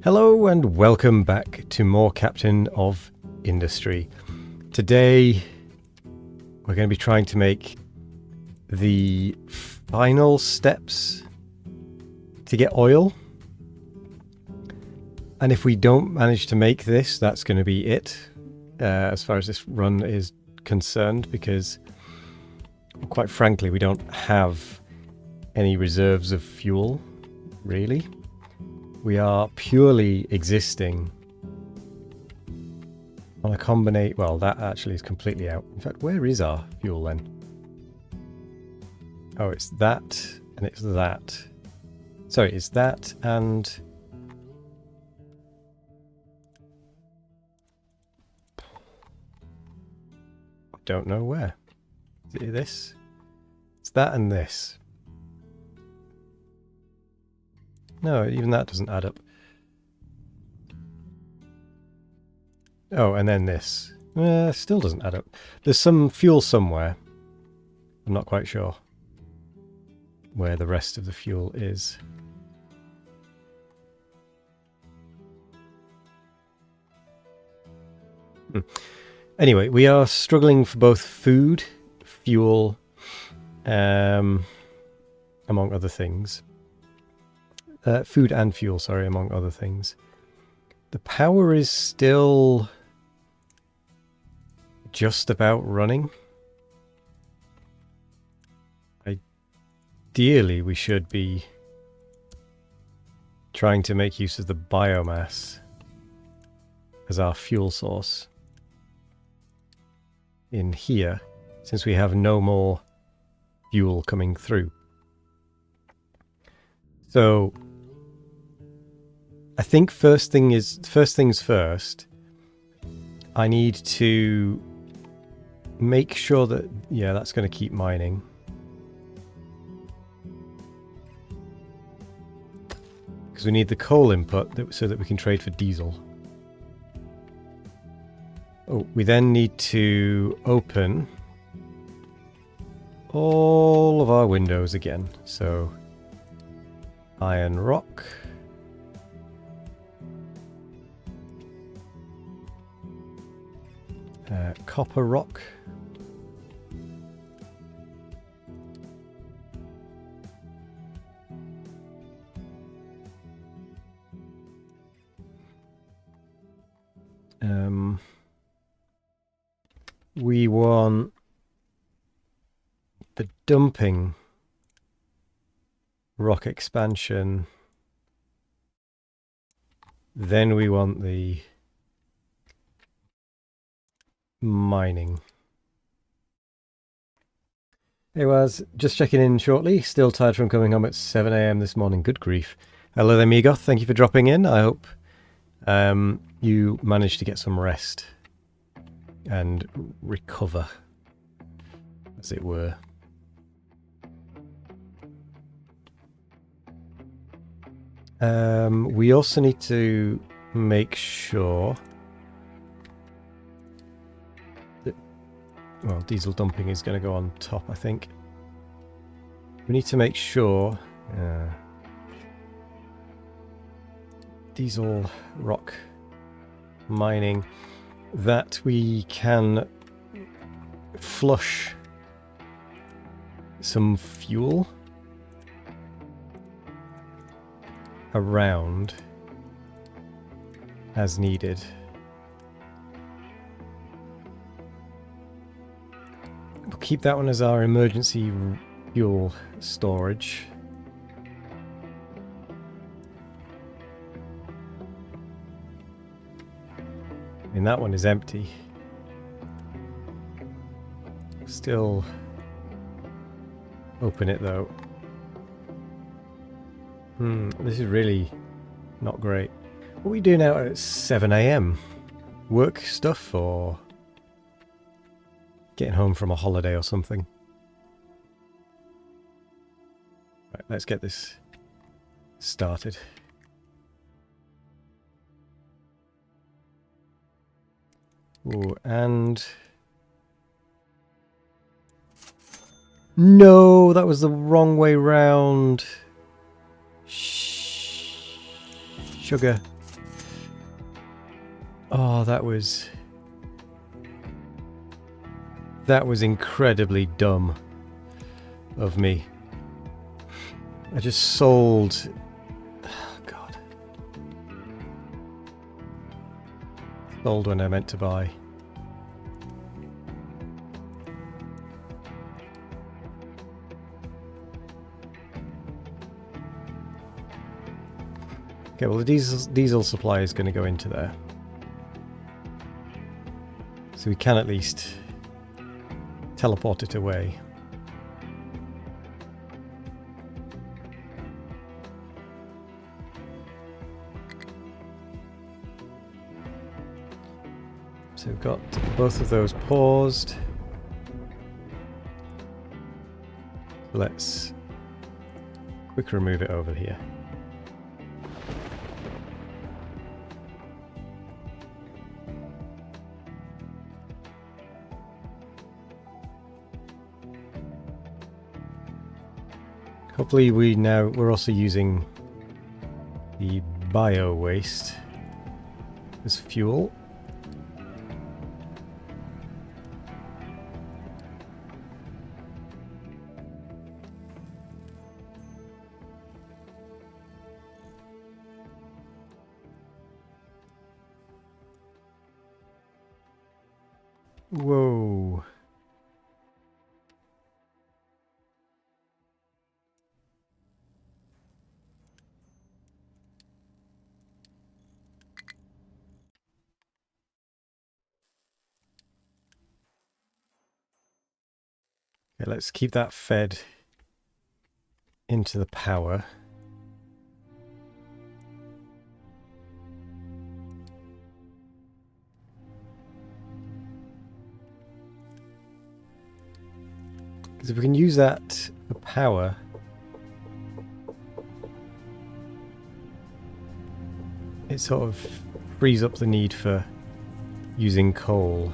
Hello and welcome back to more Captain of Industry. Today we're going to be trying to make the final steps to get oil. And if we don't manage to make this, that's going to be it as far as this run is concerned, because quite frankly we don't have any reserves of fuel, really. We are purely existing on a combination. Well, that actually is completely out. In fact, where is our fuel then? Oh, it's that and it's that. Sorry, it's that and... don't know where. Is it this? It's that and this. No, even that doesn't add up. Oh, and then this. Still doesn't add up. There's some fuel somewhere. I'm not quite sure where the rest of the fuel is. Anyway, we are struggling for both food, fuel, among other things. Food and fuel, sorry, among other things. The power is still just about running. Ideally, we should be trying to make use of the biomass as our fuel source in here, since we have no more fuel coming through. So I think first things first, I need to make sure that, yeah, that's going to keep mining. Because we need the coal input so that we can trade for diesel. Oh, we then need to open all of our windows again. So iron rock. Copper rock. We want the dumping rock expansion. Then we want the mining. Hey Waz, just checking in shortly. Still tired from coming home at 7 AM this morning. Good grief. Hello there, Migoth. Thank you for dropping in. I hope you managed to get some rest and recover, as it were. We also need to make sure that, well, diesel dumping is going to go on top, I think. We need to make sure diesel rock mining, that we can flush some fuel around as needed. We'll keep that one as our emergency fuel storage. And that one is empty. Still open it though. This is really not great. What are we doing out at 7 AM? Work stuff or getting home from a holiday or something? Right, let's get this started. Ooh, and no, that was the wrong way round. Sugar. Oh, that was incredibly dumb of me. I just sold... Oh, God. Sold when I meant to buy. Okay, well the diesel supply is going to go into there. So we can at least teleport it away. So we've got both of those paused. Let's quick remove it over here. Hopefully we're also using the bio waste as fuel. Whoa. Okay, let's keep that fed into the power. Because if we can use that for power, it sort of frees up the need for using coal.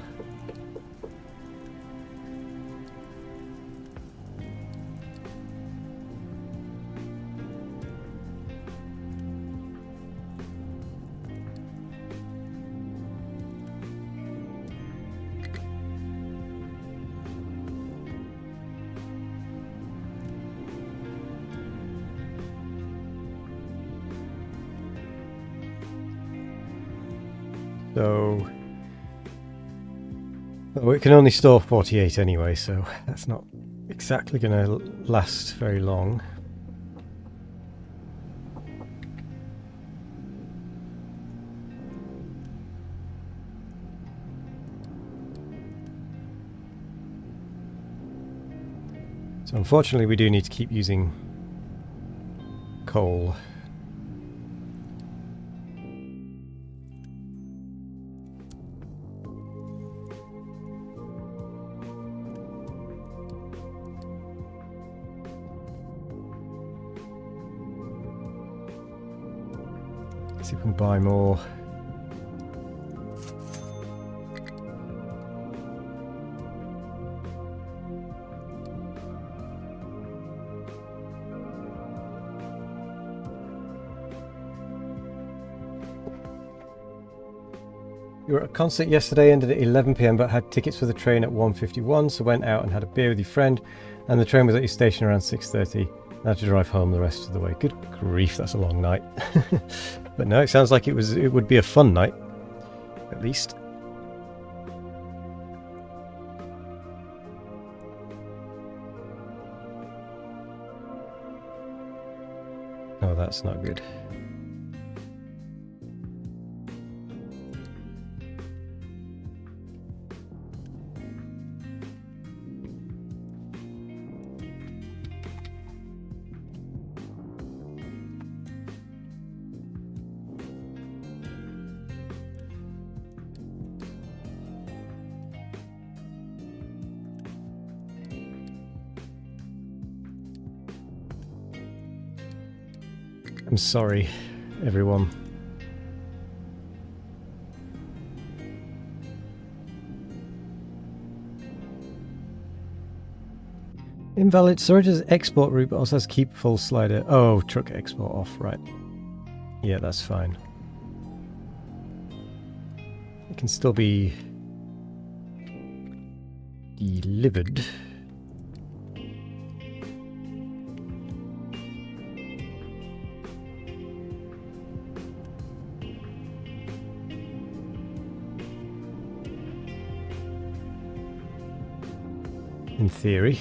So, well, it can only store 48 anyway, so that's not exactly going to last very long. So unfortunately we do need to keep using coal. See if we can buy more. You were at a concert yesterday, ended at 11 PM, but had tickets for the train at 1:51, so went out and had a beer with your friend, and the train was at your station around 6:30. I had to drive home the rest of the way. Good grief, that's a long night. But no, it sounds like it would be a fun night, at least. Oh, that's not good. I'm sorry, everyone. Invalid storage as export route, but also has keep full slider. Oh, truck export off, right. Yeah, that's fine. It can still be delivered. In theory.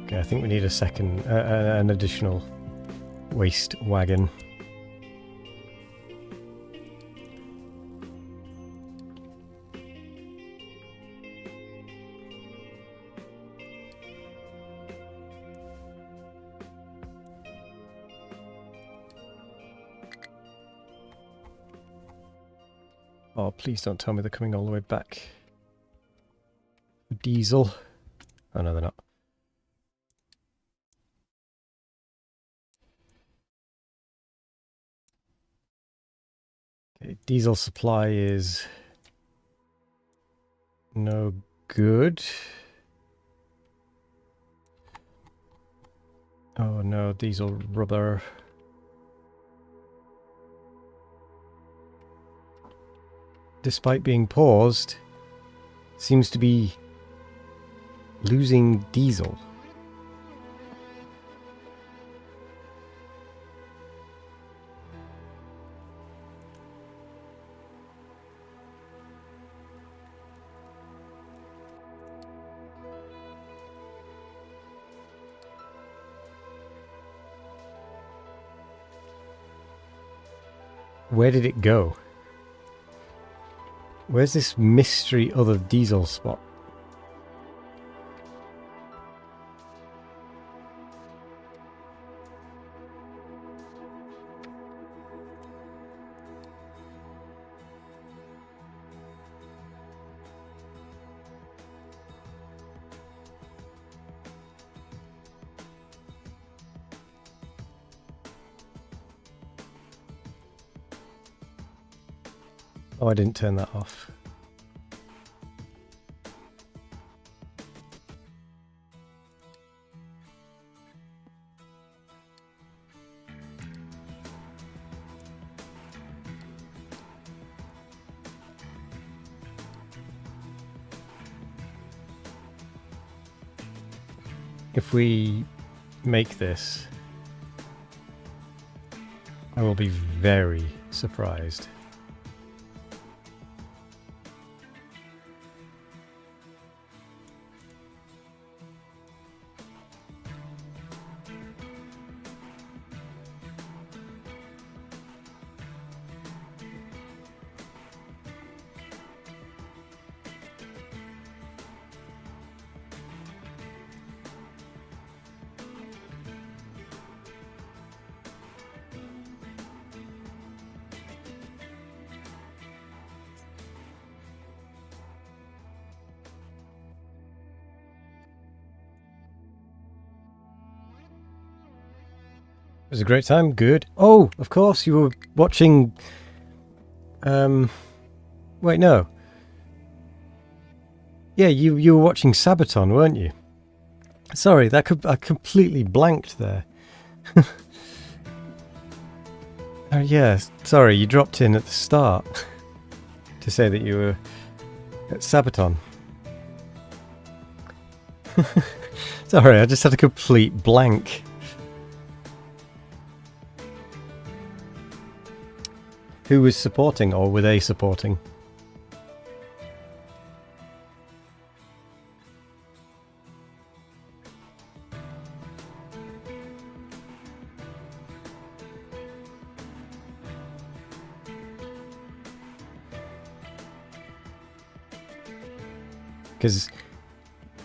Okay, I think we need a second, an additional waste wagon. Oh, please don't tell me they're coming all the way back. Diesel. Oh no, they're not. Okay, diesel supply is no good. Oh no, diesel rubber. Despite being paused, seems to be losing diesel. Where did it go? Where's this mystery other diesel spot? Oh, I didn't turn that off. If we make this, I will be very surprised. It was a great time. Good. Oh, of course, you were watching... Wait, no. Yeah, you were watching Sabaton, weren't you? Sorry, I completely blanked there. Oh, yeah, sorry, you dropped in at the start to say that you were at Sabaton. Sorry, I just had a complete blank. Who was supporting, or were they supporting? Because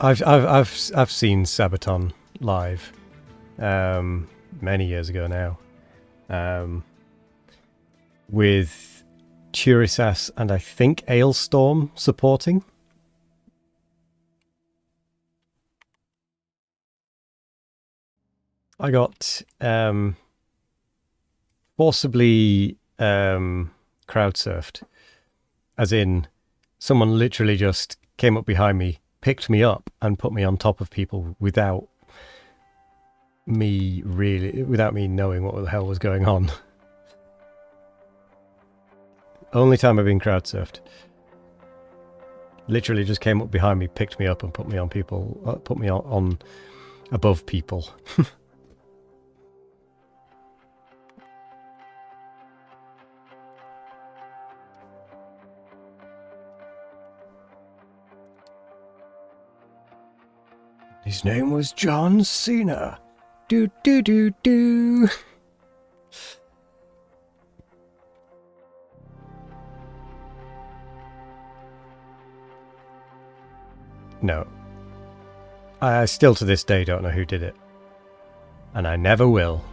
I've seen Sabaton live many years ago now. With Turisas and I think Ailstorm supporting. I got forcibly crowd surfed, as in someone literally just came up behind me, picked me up and put me on top of people without me really, without me knowing what the hell was going on. Only time I've been crowd surfed. Literally just came up behind me, picked me up and put me on people, put me on above people. His name was John Cena. Do do do do. No. I still to this day don't know who did it. And I never will.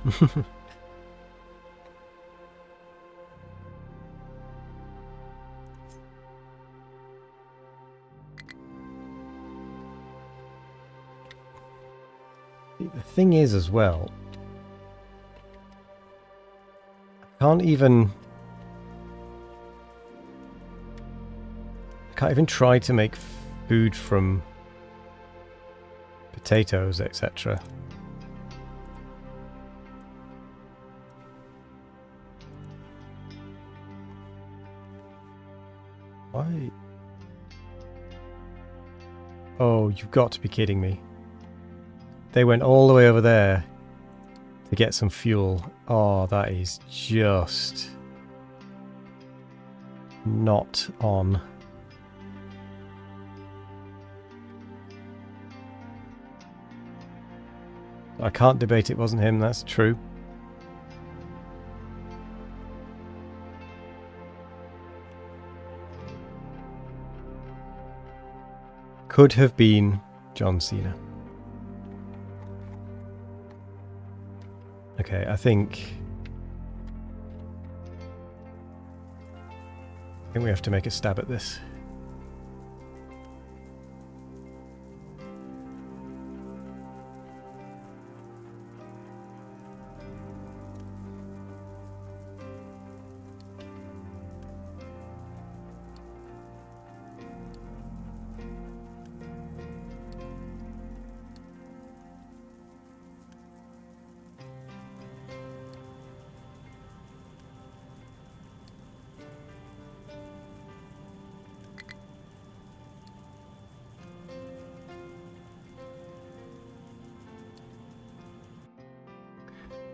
The thing is as well, I can't even try to make food from potatoes, etc. Why? Oh, you've got to be kidding me. They went all the way over there to get some fuel. Oh, that is just not on. I can't debate it wasn't him, that's true. Could have been John Cena. Okay, I think we have to make a stab at this.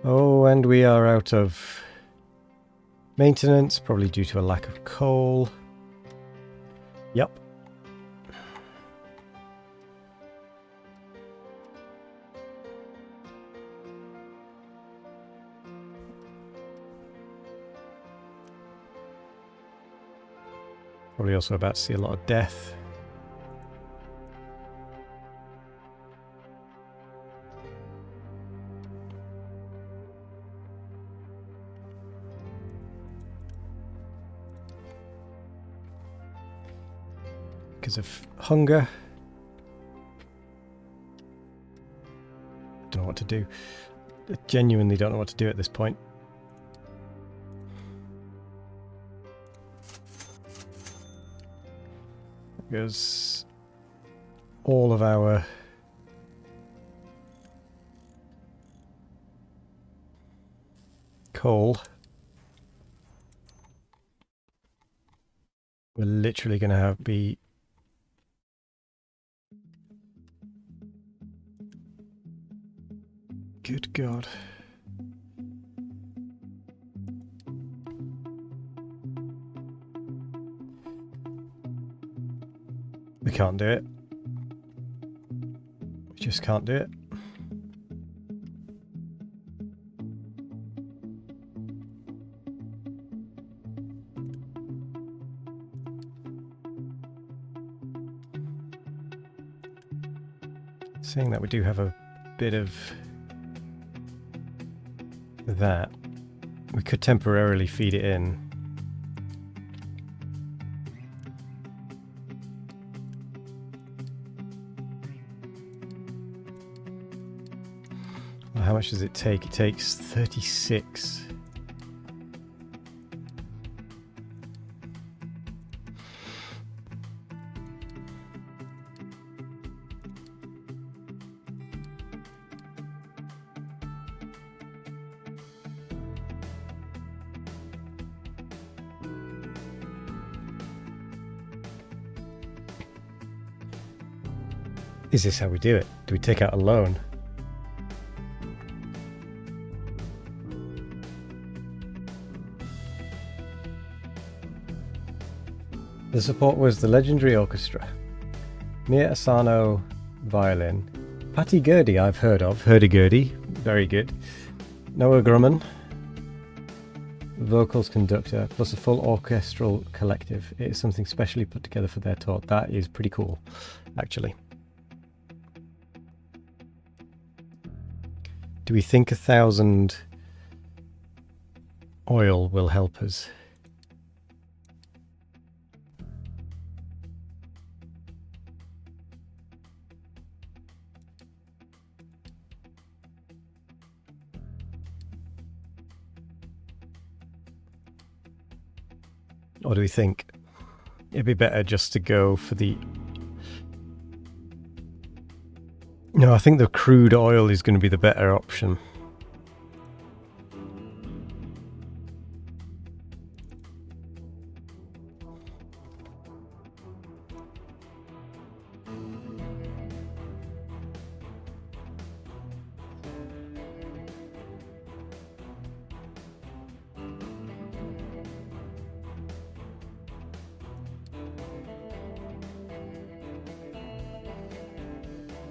Oh, and we are out of maintenance, probably due to a lack of coal. Yep. Probably also about to see a lot of death. Because of hunger. Don't know what to do. I genuinely don't know what to do at this point. Because all of our coal, we're literally going to be good God. We can't do it. We just can't do it. Seeing that we do have a bit of that, we could temporarily feed it in. Well, how much does it take? It takes 36. Is this how we do it? Do we take out a loan? The support was the legendary orchestra. Mia Asano, violin. Patty Gurdy, I've heard of. Hurdy-gurdy, very good. Noah Grumman, vocals conductor, plus a full orchestral collective. It is something specially put together for their tour. That is pretty cool, actually. Do we think 1,000 oil will help us? Or do we think it'd be better just to go for the... No, I think the crude oil is going to be the better option.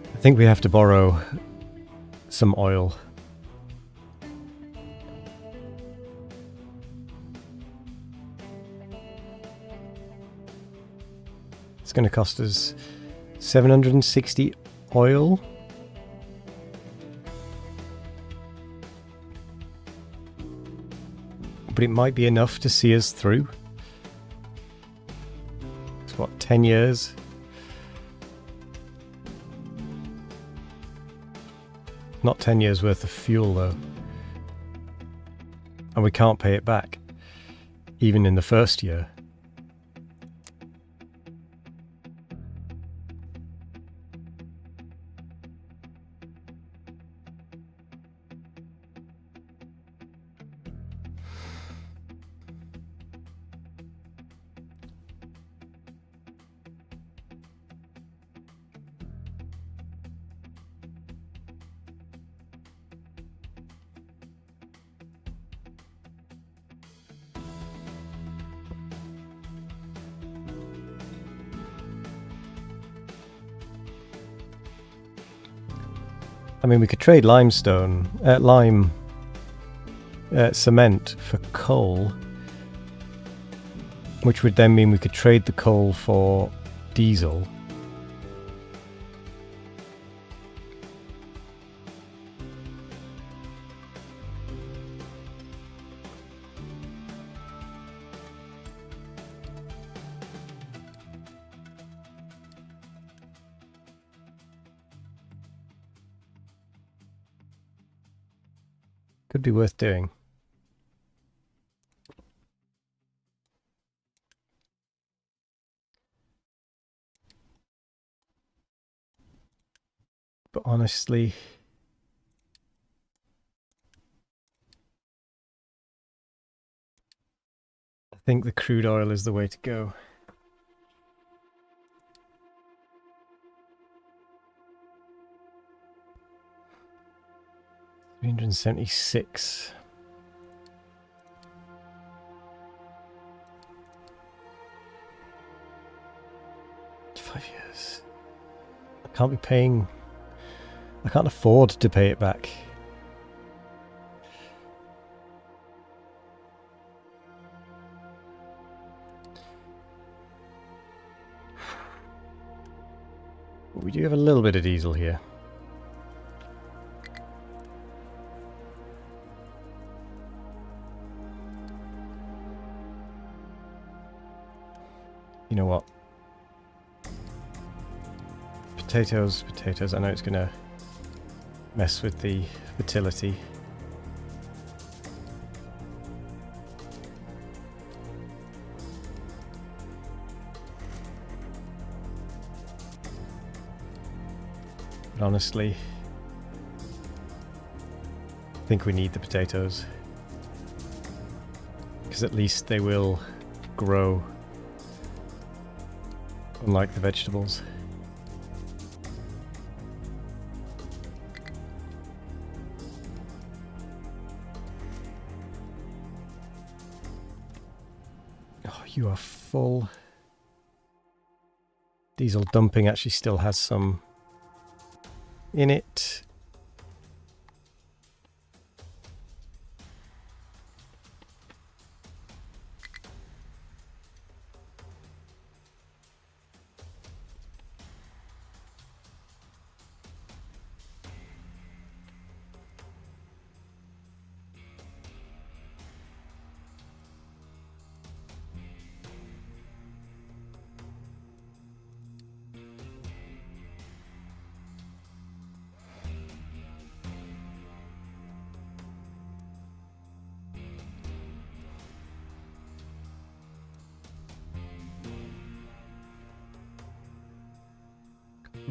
I think we have to borrow some oil. It's going to cost us 760 oil. But it might be enough to see us through. It's what, 10 years? Not 10 years worth of fuel though. And we can't pay it back, even in the first year. I mean, we could trade limestone, cement for coal, which would then mean we could trade the coal for diesel. Could be worth doing. But honestly, I think the crude oil is the way to go. $376. Five years. I can't be paying. I can't afford to pay it back. We do have a little bit of diesel here. You know what? Potatoes. I know it's going to mess with the fertility. But honestly, I think we need the potatoes. Because at least they will grow. Unlike the vegetables. Oh, you are full. Diesel dumping actually still has some in it.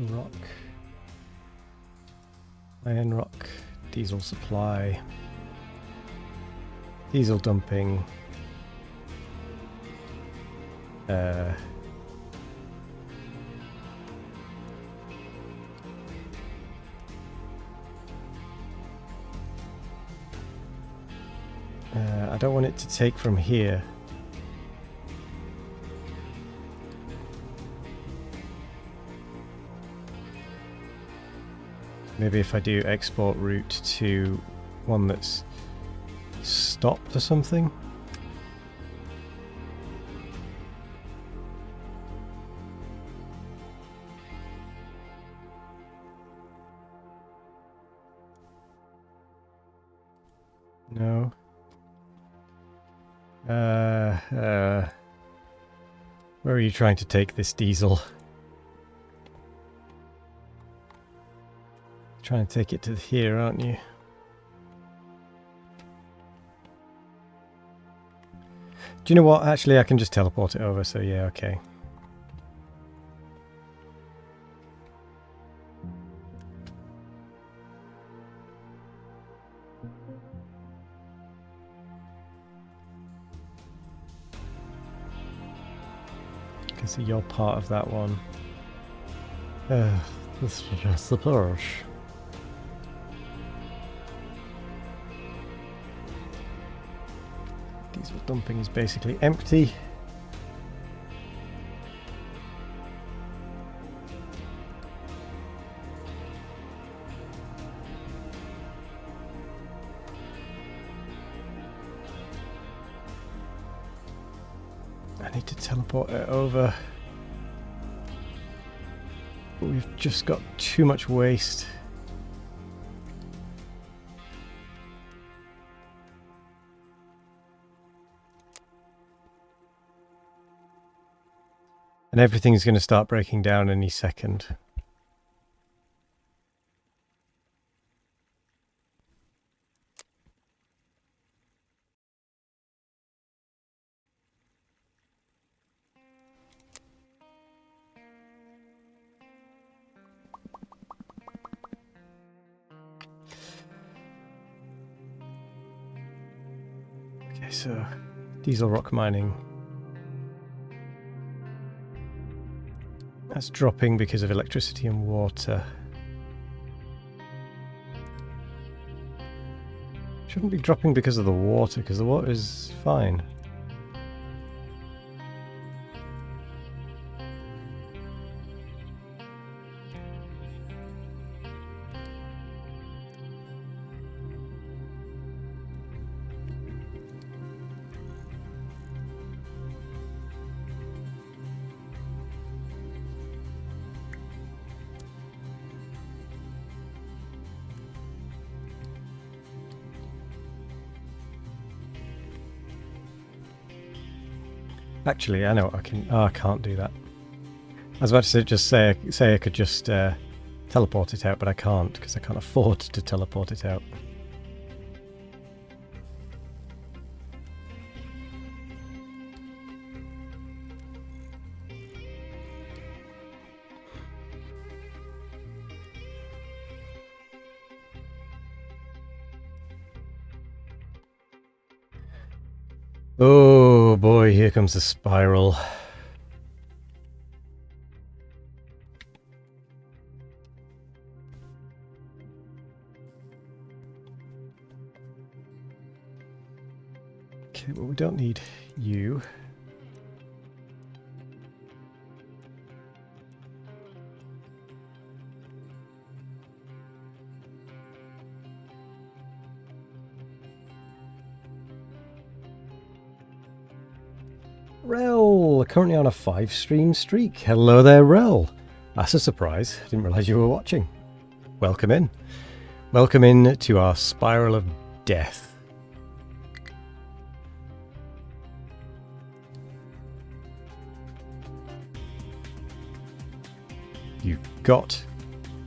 Rock. Iron rock. Diesel supply. Diesel dumping. I don't want it to take from here. Maybe if I do export route to one that's stopped or something. No. Where are you trying to take this diesel? Trying to take it to here, aren't you? Do you know what? Actually, I can just teleport it over, so yeah, okay. Okay, so you're part of that one. This is just the Porsche. Diesel dumping is basically empty. I need to teleport it over. But we've just got too much waste. And everything's going to start breaking down any second. Okay, so diesel rock mining. That's dropping because of electricity and water. Shouldn't be dropping because of the water, because the water is fine. Actually, I know I can. Oh, I can't do that. I was about to say I could just teleport it out, but I can't because I can't afford to teleport it out. Oh boy, here comes the spiral. Okay, well we don't need you. Rel, currently on a 5-stream streak. Hello there, Rel. That's a surprise. Didn't realise you were watching. Welcome in. Welcome in to our spiral of death. You've got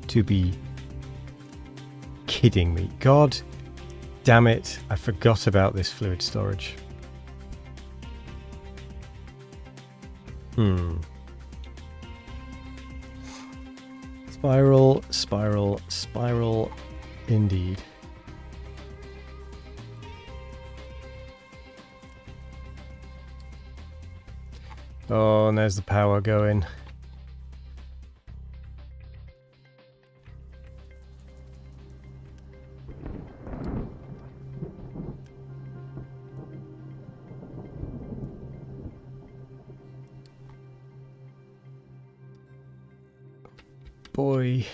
to be kidding me. God damn it, I forgot about this fluid storage. Spiral, spiral, spiral, indeed. Oh, and there's the power going. Boy.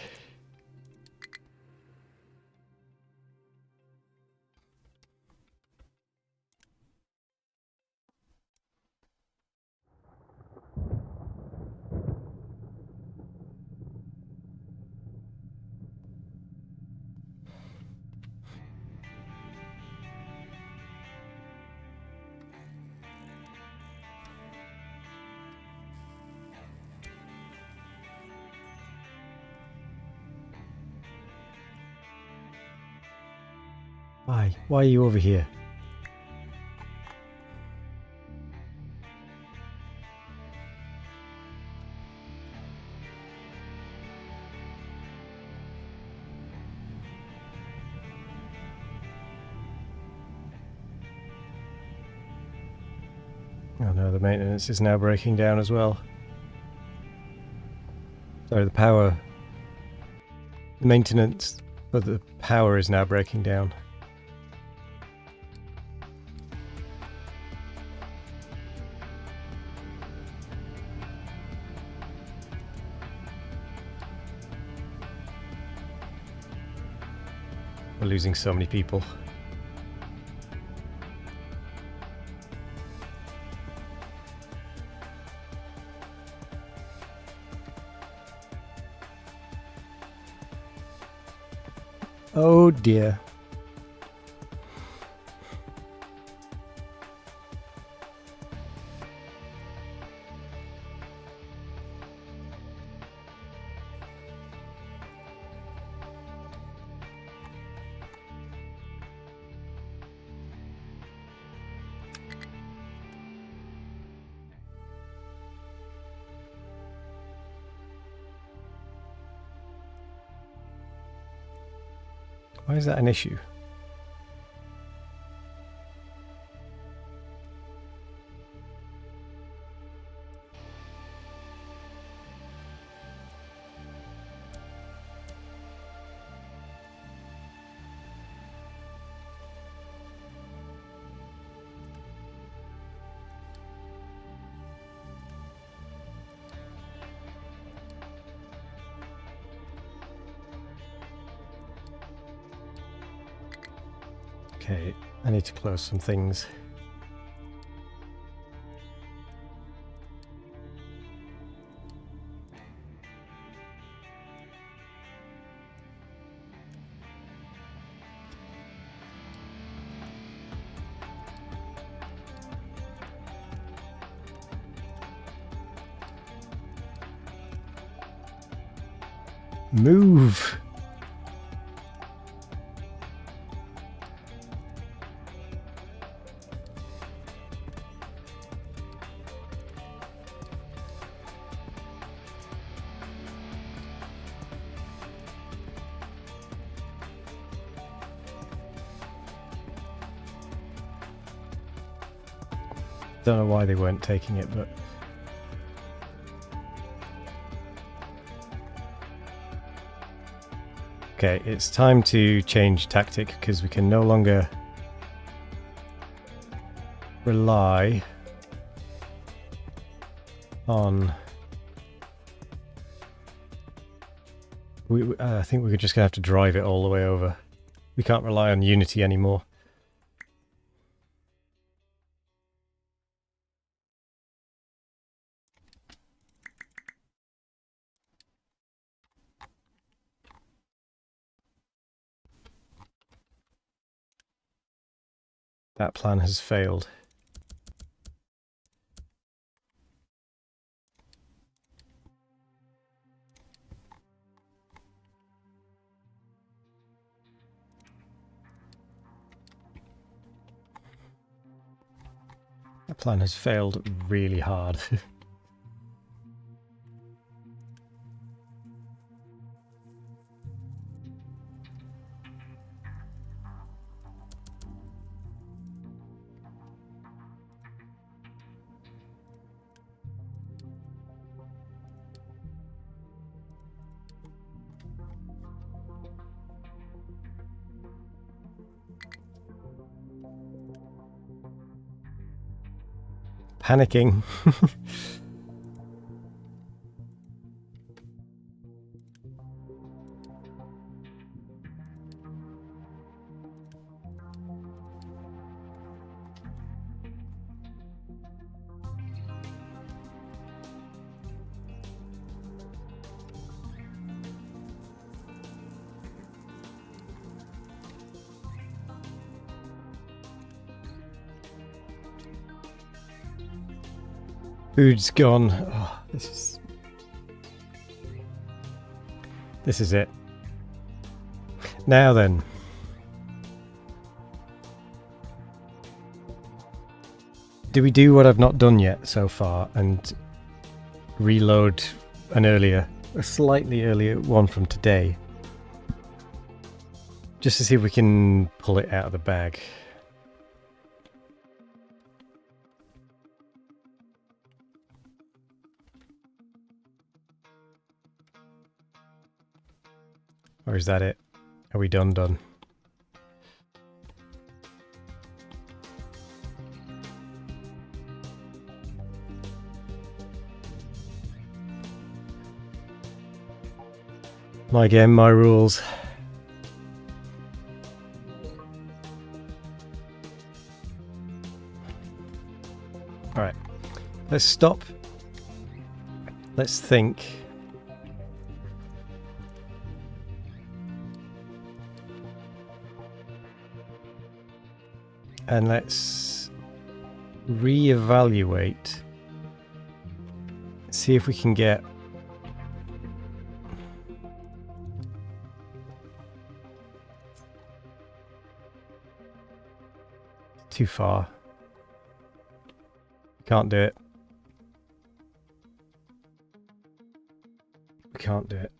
Why? Why are you over here? Oh no, the maintenance is now breaking down as well. Sorry, the power... The maintenance, but the power is now breaking down. We're losing so many people. Oh dear. Why is that an issue? Okay, I need to close some things. Move! Don't know why they weren't taking it, but... Okay, it's time to change tactic, because we can no longer rely on... I think we're just going to have to drive it all the way over. We can't rely on Unity anymore. That plan has failed. That plan has failed really hard. Panicking. Food's gone. Oh, this is it. Now then. Do we do what I've not done yet so far and reload a slightly earlier one from today? Just to see if we can pull it out of the bag. Or is that it? Are we done? My game, my rules. Alright. Let's stop. Let's think. And let's reevaluate. See if we can get too far. Can't do it. We can't do it.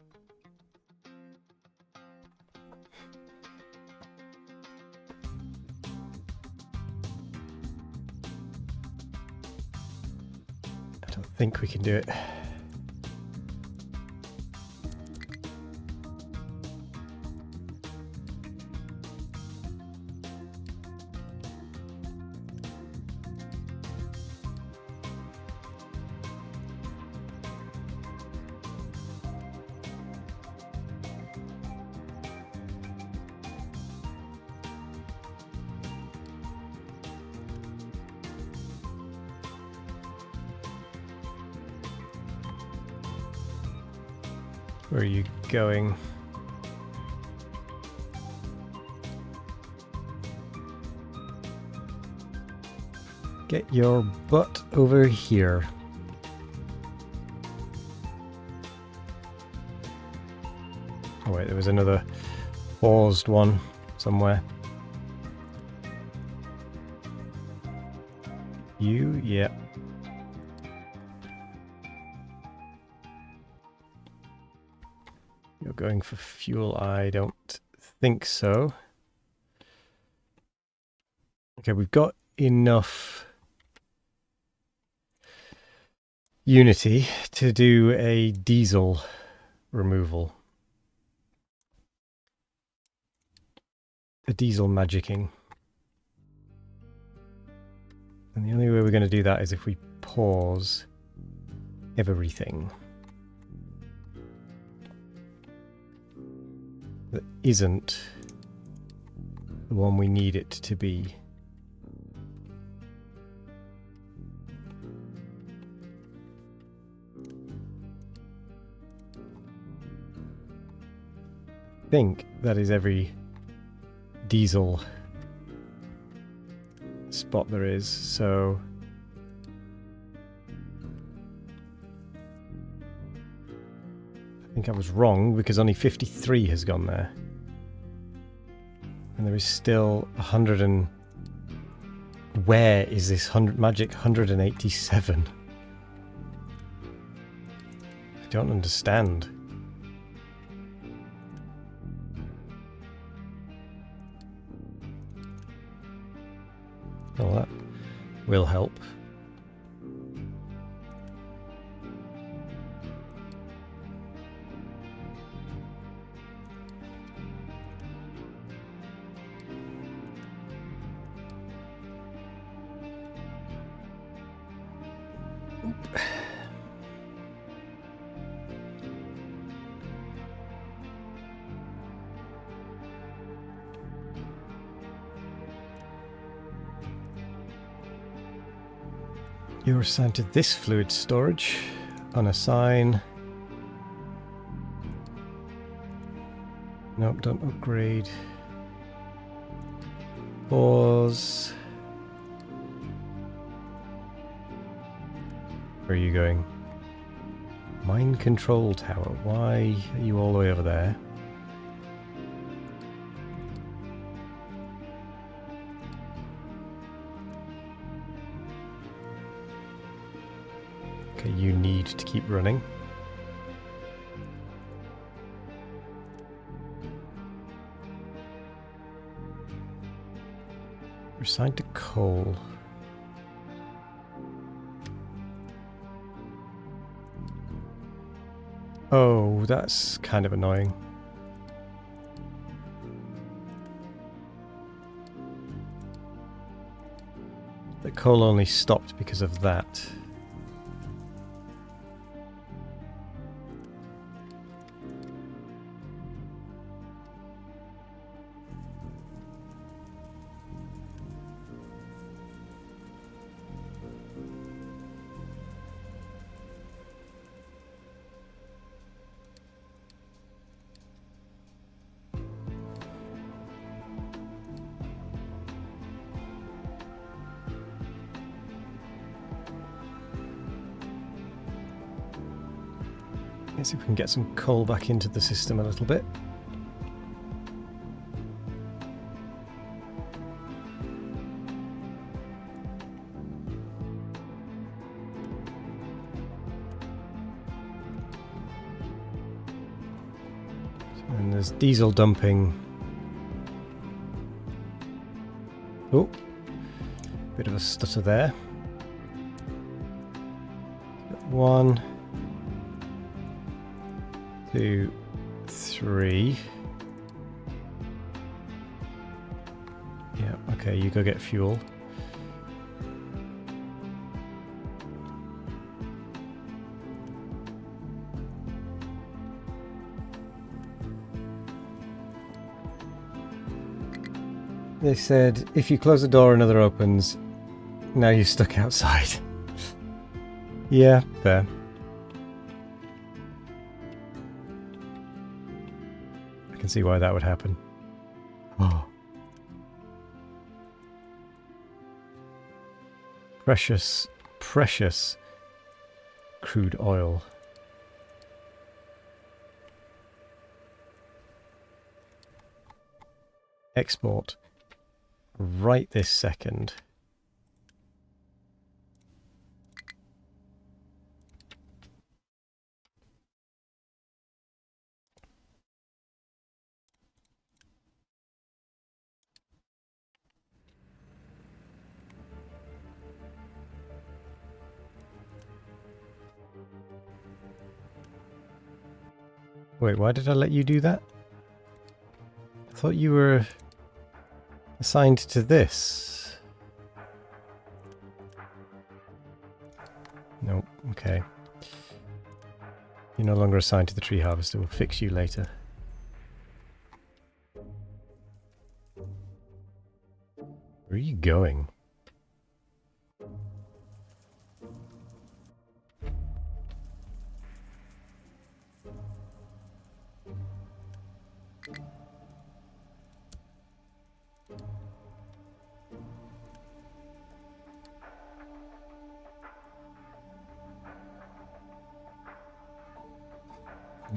I don't think we can do it. Where are you going? Get your butt over here. Oh wait, there was another paused one somewhere. You, yeah. You're going for fuel? I don't think so. Okay, we've got enough Unity to do a diesel removal. A diesel magicking. And the only way we're going to do that is if we pause everything that isn't the one we need it to be. I think that is every diesel spot there is, so I think I was wrong because only 53 has gone there. And there is still 100 and... Where is this magic 187? I don't understand. Well, that will help. You're assigned to this fluid storage. Unassign. Nope, don't upgrade. Pause. Where are you going? Mind control tower. Why are you all the way over there? Okay, you need to keep running. You're assigned to coal. Oh, that's kind of annoying. The coal only stopped because of that. Let's see if we can get some coal back into the system a little bit. And there's diesel dumping. Oh, bit of a stutter there. 1, 2, 3. Yeah, okay, you go get fuel. They said, if you close the door, another opens. Now you're stuck outside. Yeah, fair. I can see why that would happen. Oh. Precious, precious crude oil. Export right this second. Wait, why did I let you do that? I thought you were assigned to this. Nope, okay. You're no longer assigned to the tree harvester. We'll fix you later. Where are you going?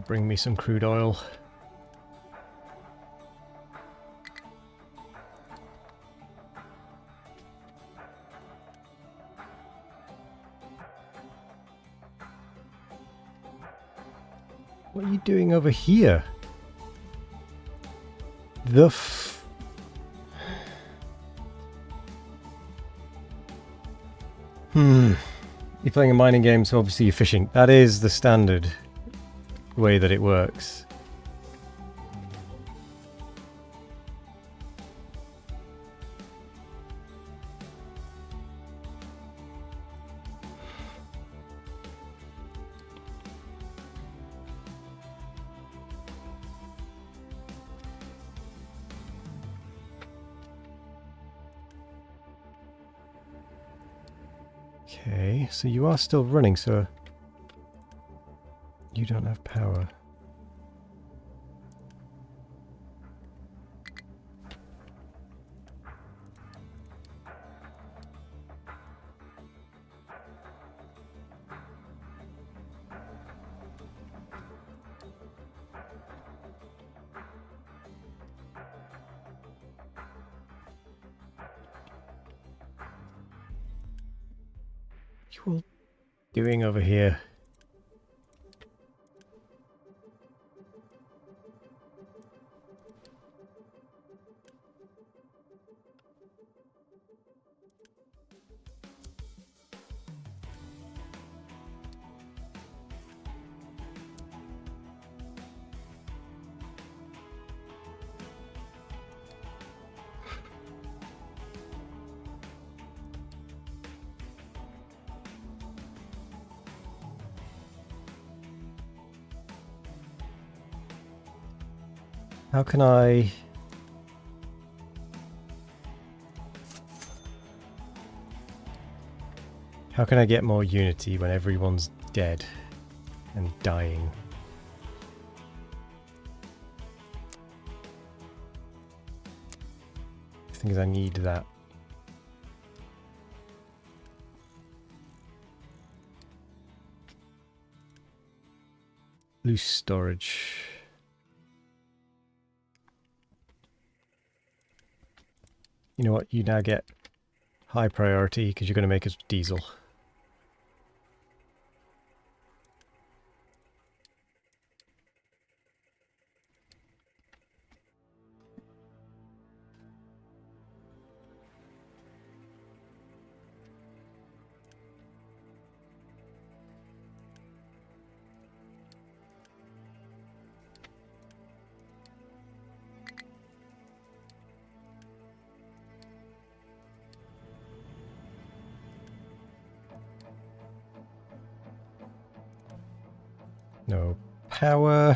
bring me some crude oil. What are you doing over here? The You're playing a mining game, so obviously you're fishing. That is the standard way that it works. Okay, so you are still running, so you don't have power. What are you all doing over here? How can I... How can I get more unity when everyone's dead and dying? The thing is, I need that. Loose storage. You know what? You now get high priority because you're going to make us diesel. No power.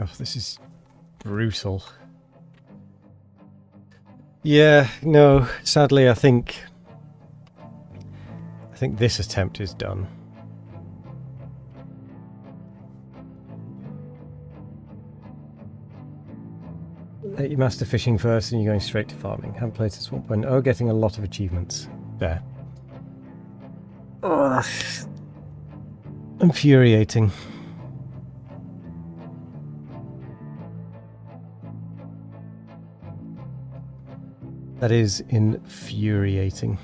Oh, this is brutal. Yeah, no, sadly I think this attempt is done. Let your master fishing first and you're going straight to farming. Haven't played since 1.0, getting a lot of achievements. There. Oh, that's infuriating. That is infuriating.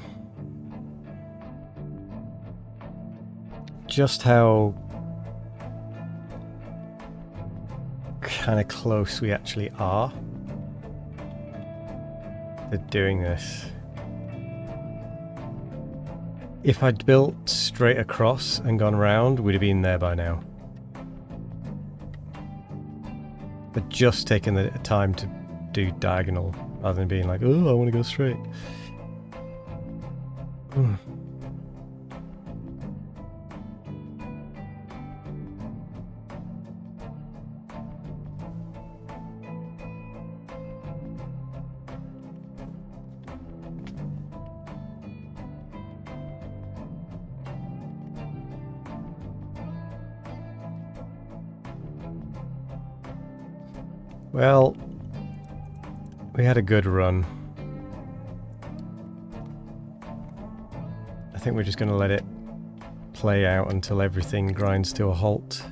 Just how kind of close we actually are to doing this. If I'd built straight across and gone round, we'd have been there by now. But just taking the time to do diagonal rather than being like, oh, I want to go straight. Well, we had a good run. I think we're just going to let it play out until everything grinds to a halt.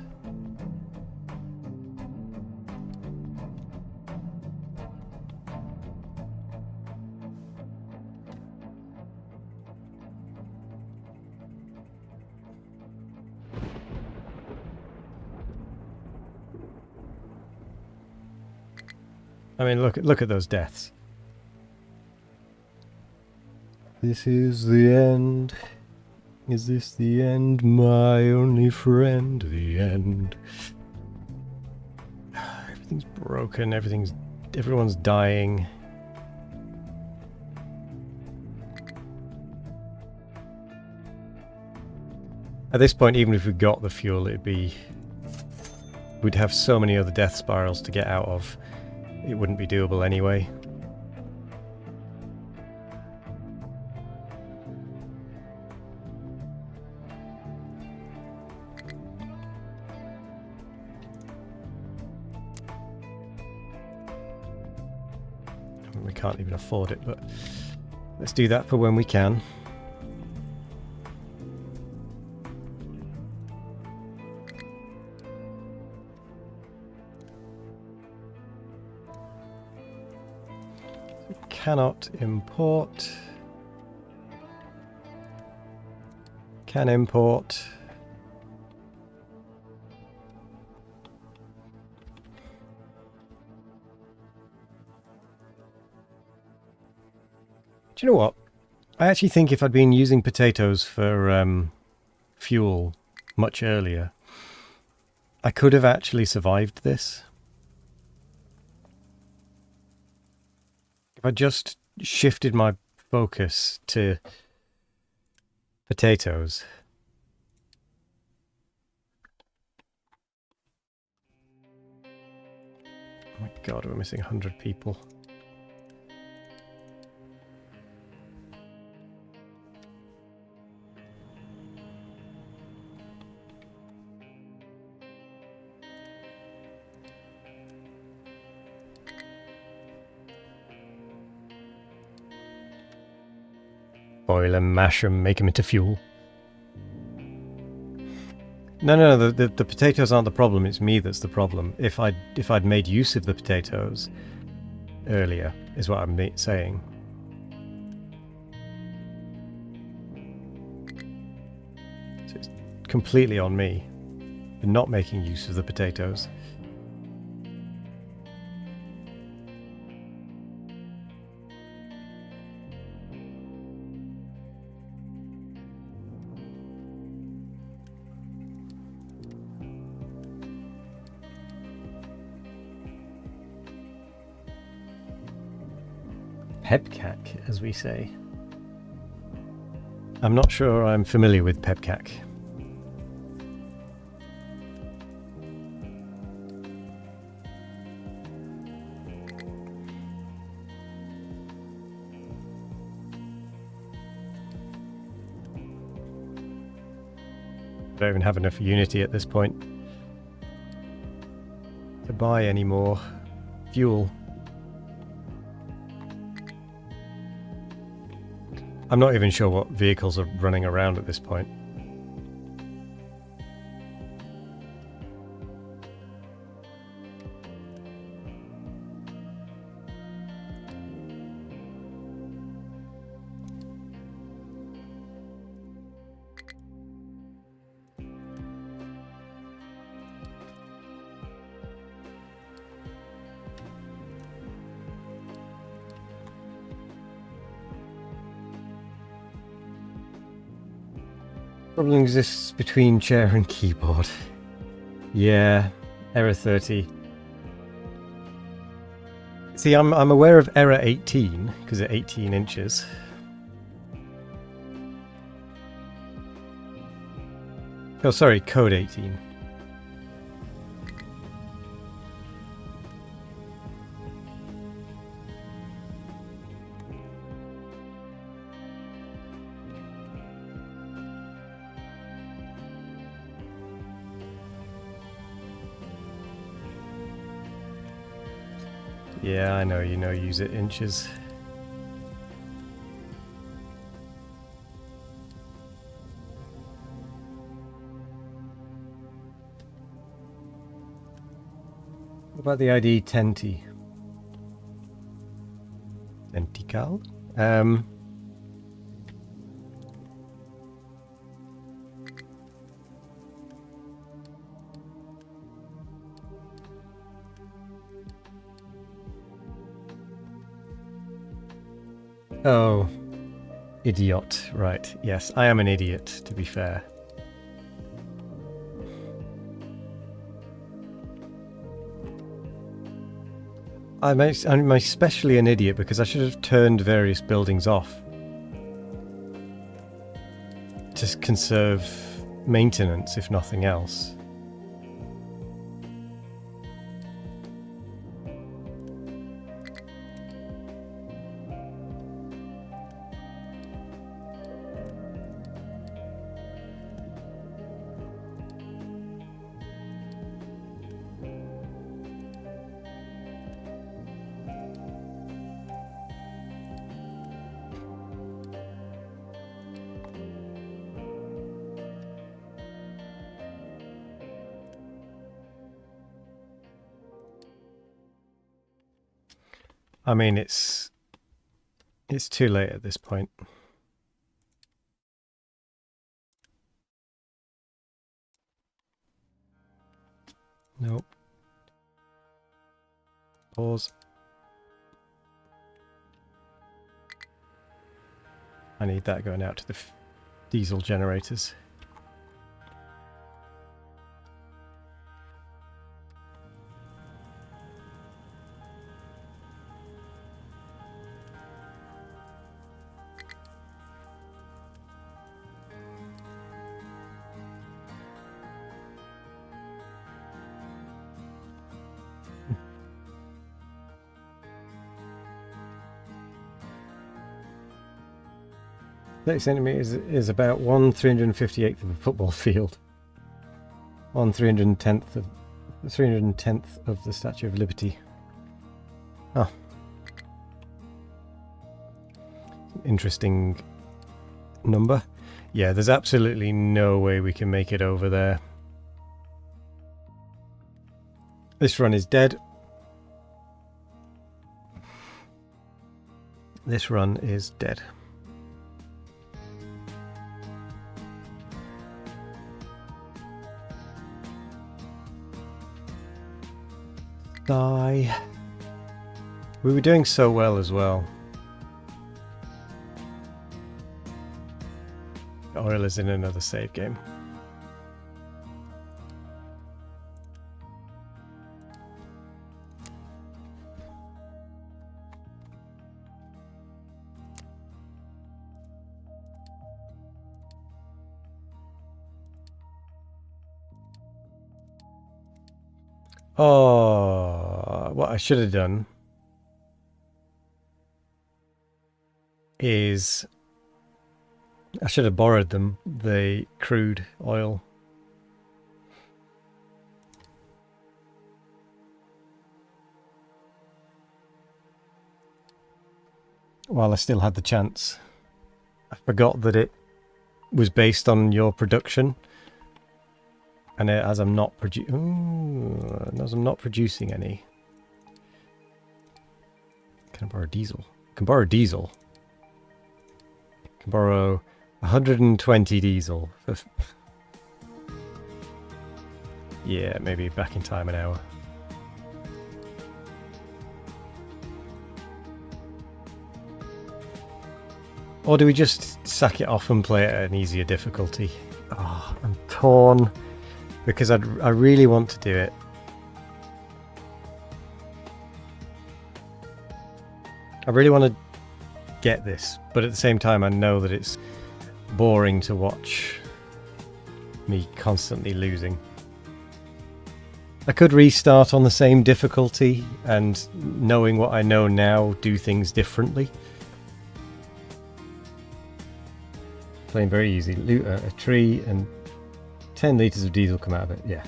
I mean, look at those deaths. This is the end. Is this the end, my only friend? The end. Everything's broken. Everyone's dying. At this point, even if we got the fuel, we'd have so many other death spirals to get out of. It wouldn't be doable anyway. I mean, we can't even afford it, but let's do that for when we can. Cannot import. Can import. Do you know what? I actually think if I'd been using potatoes for fuel much earlier, I could have actually survived this. If I just shifted my focus to potatoes. Oh my god, we're missing 100 people. Boil them, mash them, make them into fuel. No, the potatoes aren't the problem, it's me that's the problem. If I'd made use of the potatoes earlier, is what I'm saying. So it's completely on me for not making use of the potatoes. Pepcac, as we say. I'm not sure I'm familiar with Pepcac. I don't even have enough Unity at this point to buy any more fuel. I'm not even sure what vehicles are running around at this point. Problem exists between chair and keyboard. Yeah, error 30. See, I'm aware of error 18 because it's 18 inches. Oh, sorry, code 18. Yeah, I know, you know, use it inches. What about the ID Tenti? Tentical? Oh, idiot. Right, yes, I am an idiot, to be fair. I'm especially an idiot because I should have turned various buildings off to conserve maintenance, if nothing else. I mean, it's too late at this point. Nope. Pause. I need that going out to the diesel generators. Thirty centimeters is about 1/358th of a football field. 1/310th of the Statue of Liberty. Oh, interesting number. Yeah, there's absolutely no way we can make it over there. This run is dead. This run is dead. Die. We were doing so well as well. Oil is in another save game. Oh, what I should have done is I should have borrowed them, the crude oil. While I still had the chance. I forgot that it was based on your production. And as I'm not producing any. Can I borrow diesel? I can borrow diesel. I can borrow 120 diesel. Yeah, maybe back in time an hour. Or do we just sack it off and play it at an easier difficulty? Oh, I'm torn. Because I really want to do it. I really want to get this, but at the same time I know that it's boring to watch me constantly losing. I could restart on the same difficulty and, knowing what I know now, do things differently. Playing very easy. Loot a tree and 10 litres of diesel come out of it, yeah.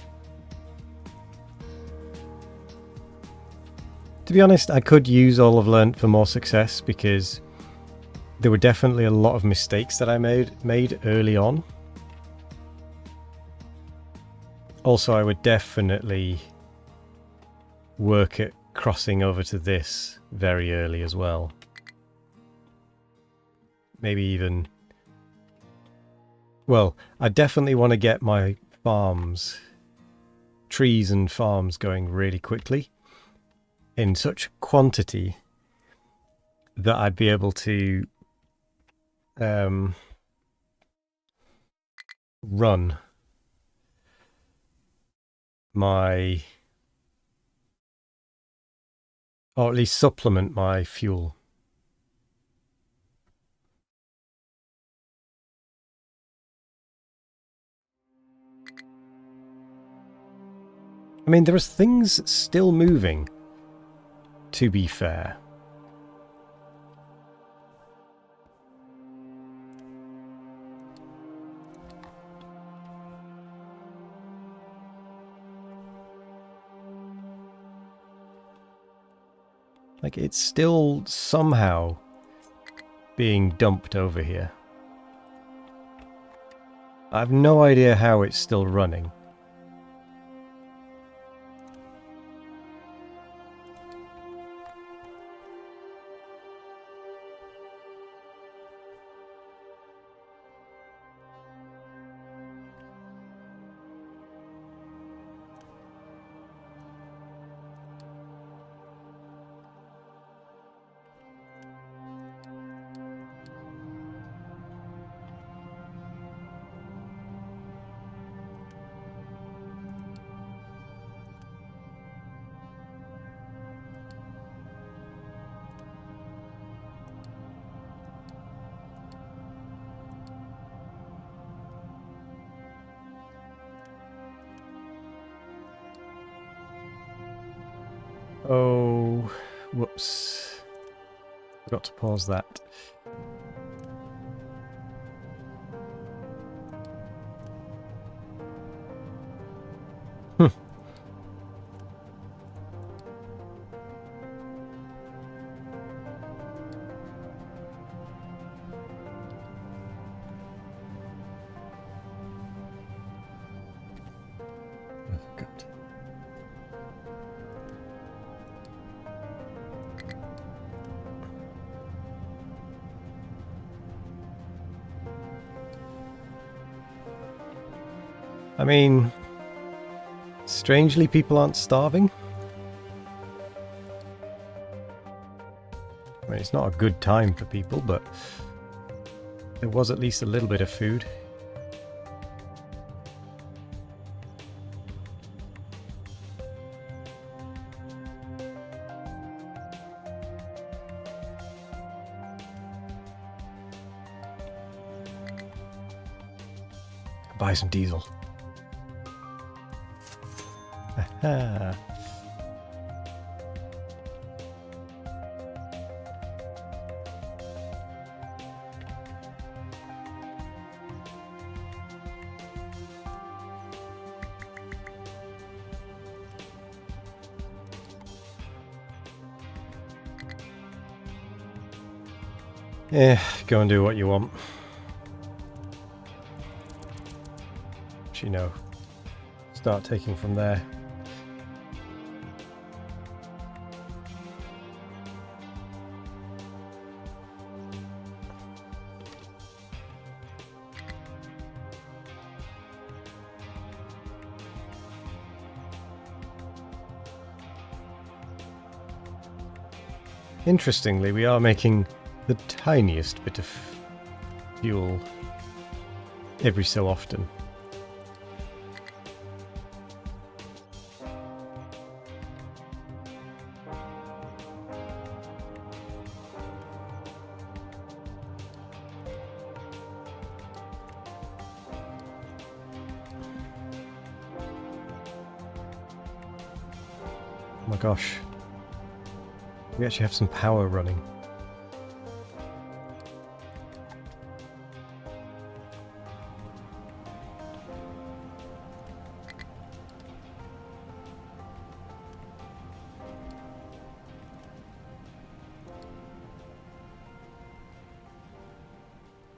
To be honest, I could use all I've learned for more success, because there were definitely a lot of mistakes that I made early on. Also, I would definitely work at crossing over to this very early as well. Maybe even... Well, I definitely want to get my farms, trees and farms going really quickly, in such quantity that I'd be able to run my, or at least supplement my fuel. I mean, there are things still moving, to be fair. Like, it's still somehow being dumped over here. I have no idea how it's still running. Oh, whoops. Forgot to pause that. Oh, God. I mean, strangely, people aren't starving. I mean, it's not a good time for people, but there was at least a little bit of food. Buy some diesel. Aha. Yeah, go and do what you want. But, you know, start taking from there. Interestingly, we are making the tiniest bit of fuel every so often. Oh my gosh. We actually have some power running.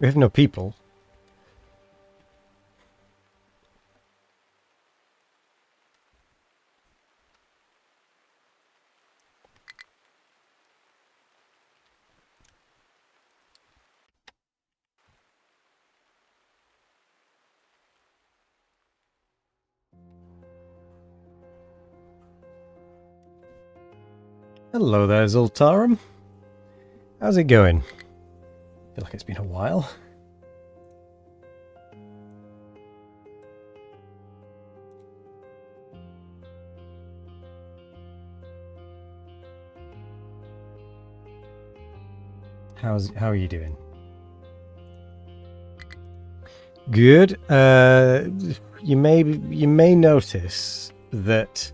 We have no people. Hello there, Zoltarum. How's it going? I feel like it's been a while. How are you doing? Good. You may notice that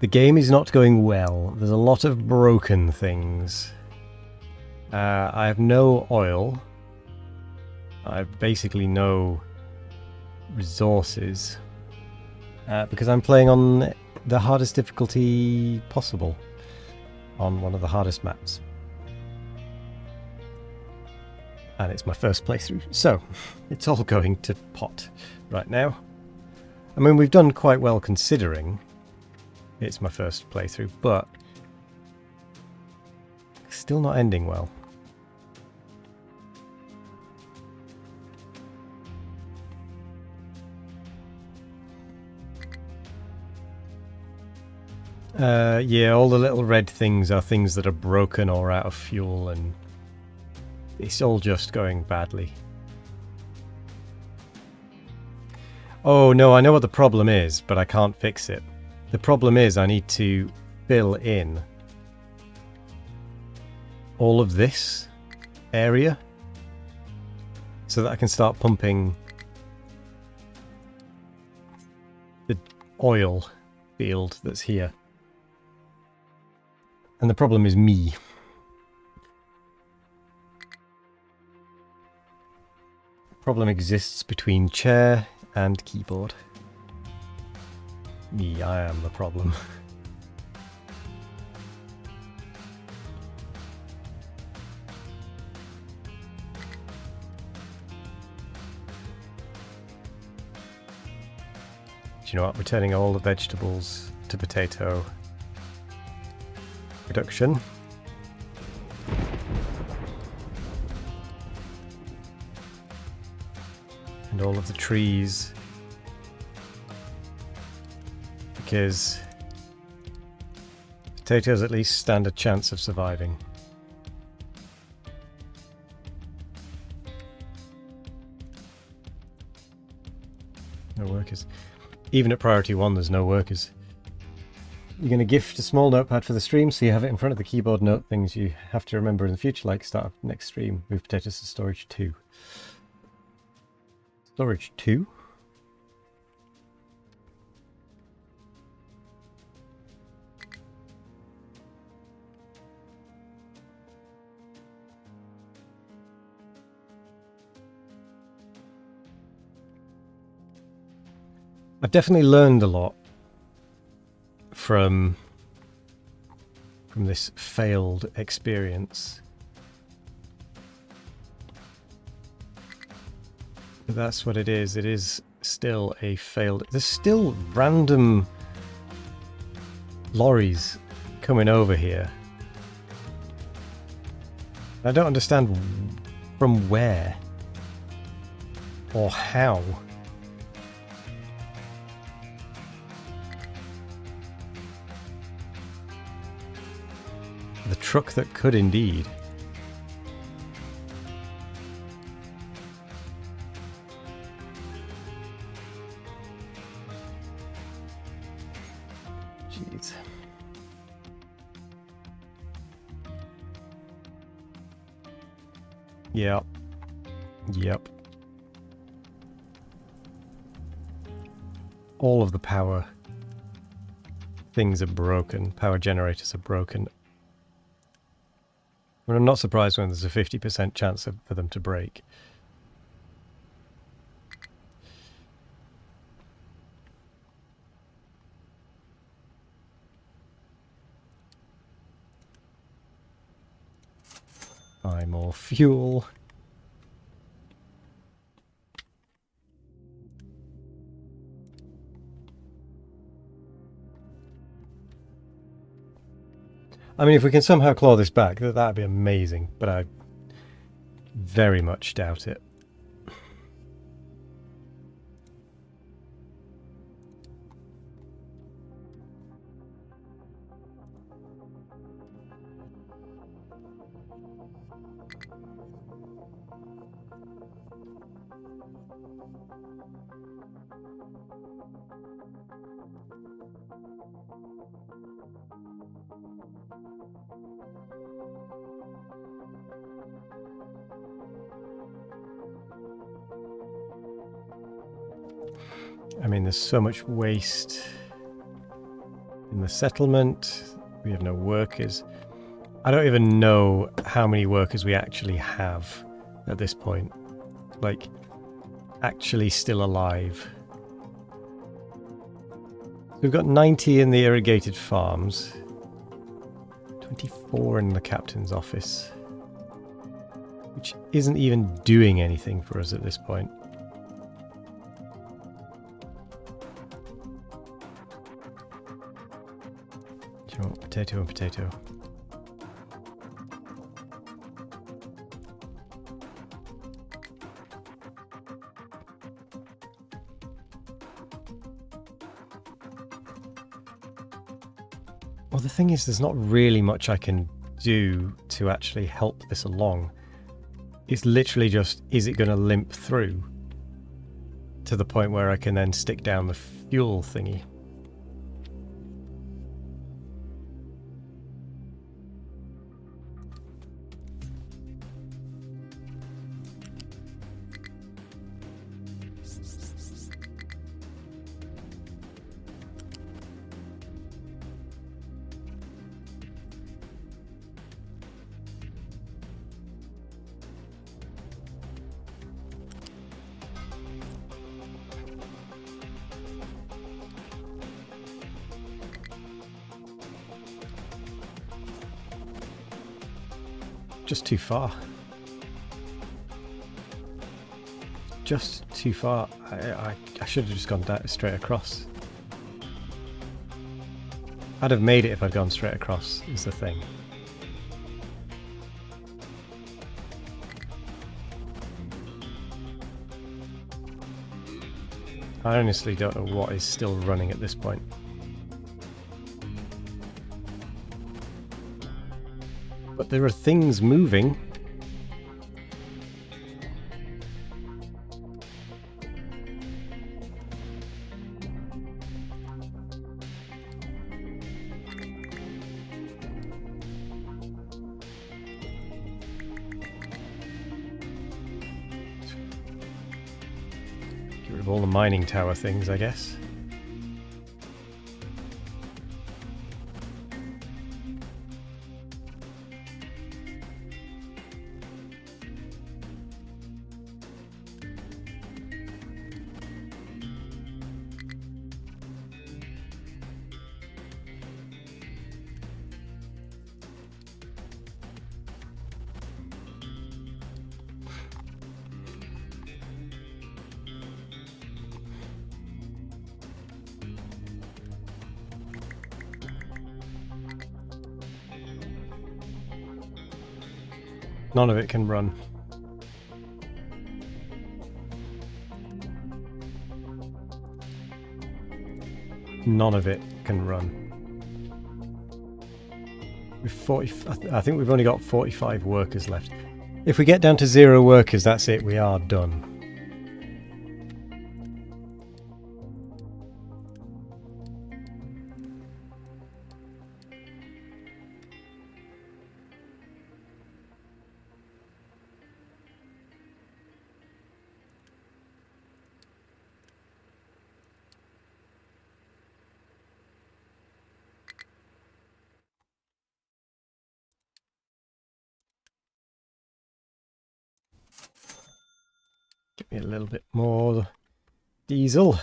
the game is not going well. There's a lot of broken things. I have no oil. I have basically no resources. Because I'm playing on the hardest difficulty possible. On one of the hardest maps. And it's my first playthrough. So, it's all going to pot right now. I mean, we've done quite well considering it's my first playthrough, but still not ending well. Yeah, all the little red things are things that are broken or out of fuel, and it's all just going badly. Oh no, I know what the problem is, but I can't fix it. The problem is I need to fill in all of this area so that I can start pumping the oil field that's here. And the problem is me. The problem exists between chair and keyboard. Me, I am the problem. Do you know what? Returning all the vegetables to potato production. And all of the trees. Because potatoes at least stand a chance of surviving. No workers. Even at priority 1 there's no workers. You're going to gift a small notepad for the stream so you have it in front of the keyboard. Note things you have to remember in the future, like start next stream, move potatoes to storage 2. Storage 2? I've definitely learned a lot from this failed experience. But that's what it is. It is still a failed... There's still random lorries coming over here. I don't understand from where or how. The truck that could indeed. Jeez. Yep. Yep. All of the power things are broken. Power generators are broken. But I'm not surprised when there's a 50% chance for them to break. Buy more fuel. I mean, if we can somehow claw this back, that'd be amazing, but I very much doubt it. I mean, there's so much waste in the settlement. We have no workers. I don't even know how many workers we actually have at this point. Like, actually still alive. We've got 90 in the irrigated farms. 24 in the captain's office. Which isn't even doing anything for us at this point. Do you want potato and potato? Well, the thing is, there's not really much I can do to actually help this along. It's literally just, is it going to limp through to the point where I can then stick down the fuel thingy? Just too far. Just too far. I should have just gone straight across. I'd have made it if I'd gone straight across, is the thing. I honestly don't know what is still running at this point. But there are things moving. Get rid of all the mining tower things, I guess. None of it can run. None of it can run. I think we've only got 45 workers left. If we get down to 0 workers, that's it. We are done. Give me a little bit more diesel.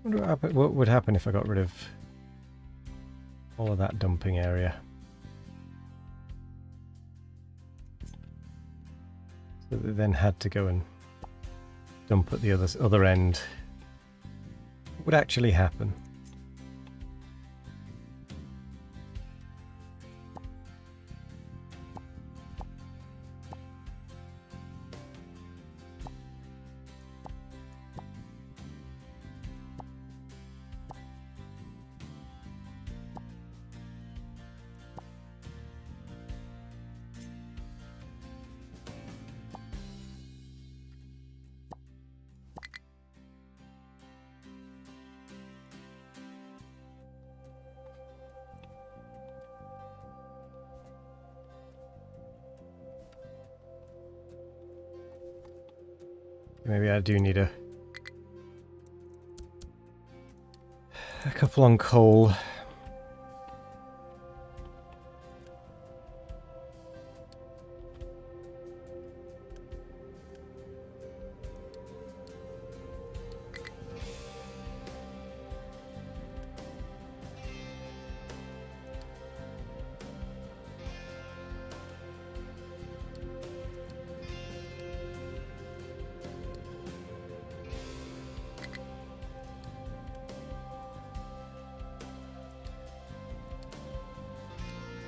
What would happen if I got rid of all of that dumping area? that they then had to go and dump at the other end would actually happen. Maybe I do need a couple on coal.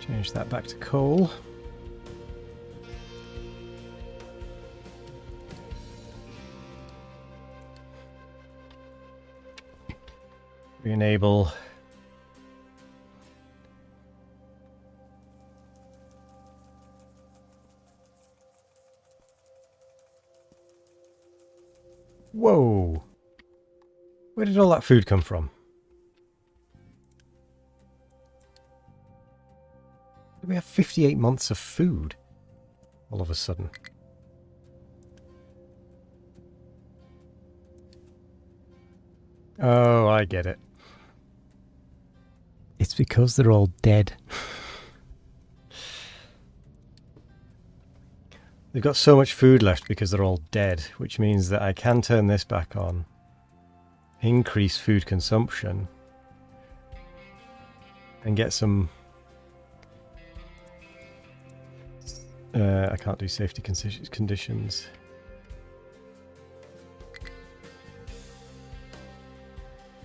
Change that back to coal. Re-enable. Whoa! Where did all that food come from? We have 58 months of food all of a sudden. Oh, I get it. It's because they're all dead. They've got so much food left because they're all dead, which means that I can turn this back on, increase food consumption, and get some... I can't do safety conditions.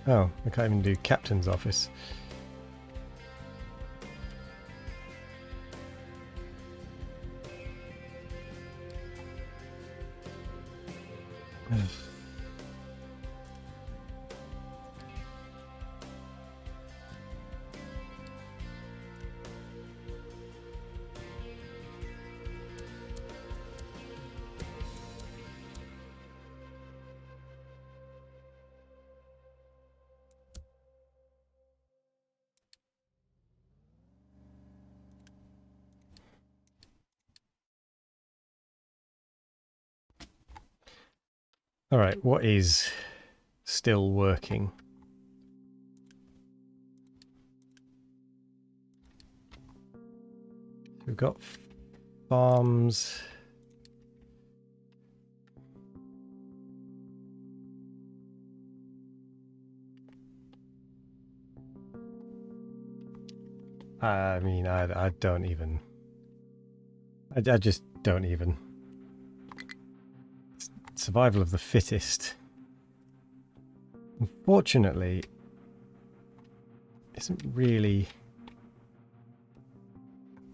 Oh, I can't even do captain's office. All right, what is still working? We've got farms. I mean, I don't even... I just don't even... Survival of the fittest. Unfortunately, isn't really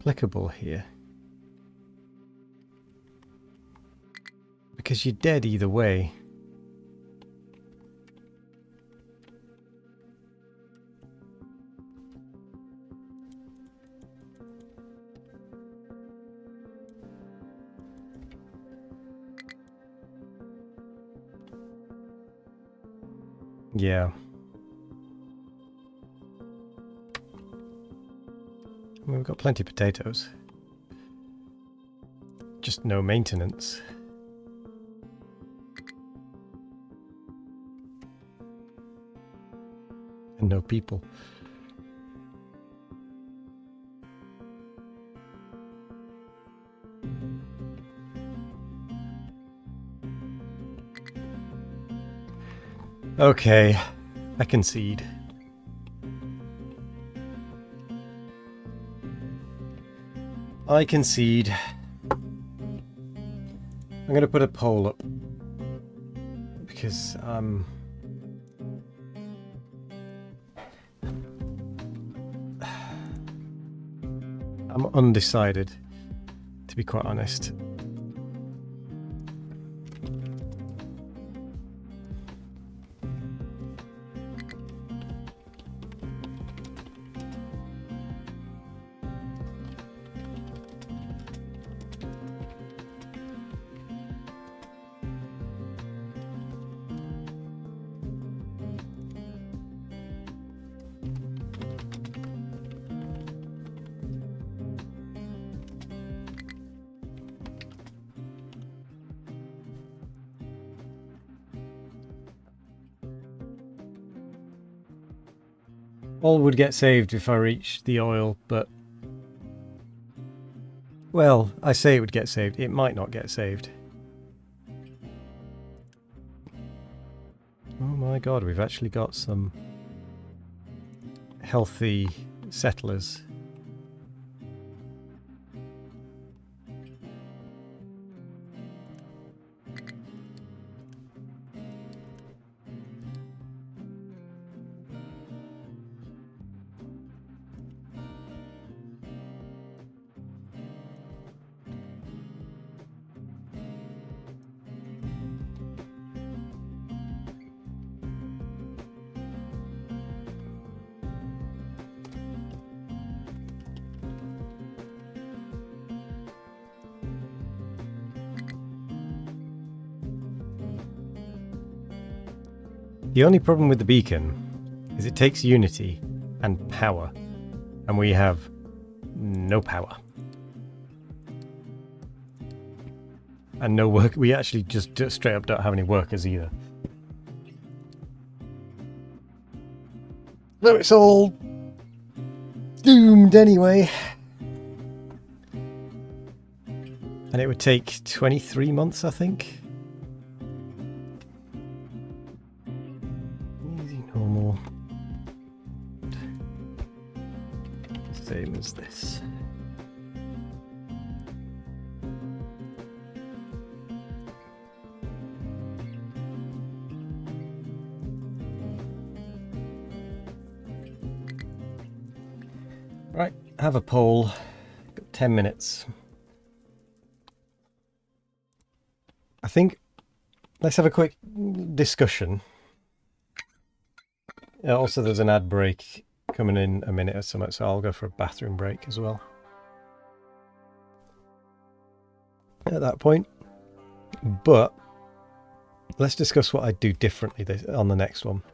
applicable here. Because you're dead either way. Yeah. I mean, we've got plenty of potatoes. Just no maintenance. And no people. Okay, I concede. I concede. going to put a poll up because I'm undecided, to be quite honest. All would get saved if I reached the oil, but... well, I say it would get saved. It might not get saved. Oh my god, we've actually got some healthy settlers. The only problem with the beacon is it takes unity and power, and we have no power. And no work. We actually just straight up don't have any workers either. So it's all doomed anyway. And it would take 23 months, I think. Normal. Same as this. Right, have a poll. Got 10 minutes. I think let's have a quick discussion. Also, there's an ad break coming in a minute or something, so I'll go for a bathroom break as well. At that point. But let's discuss what I'd do differently on the next one.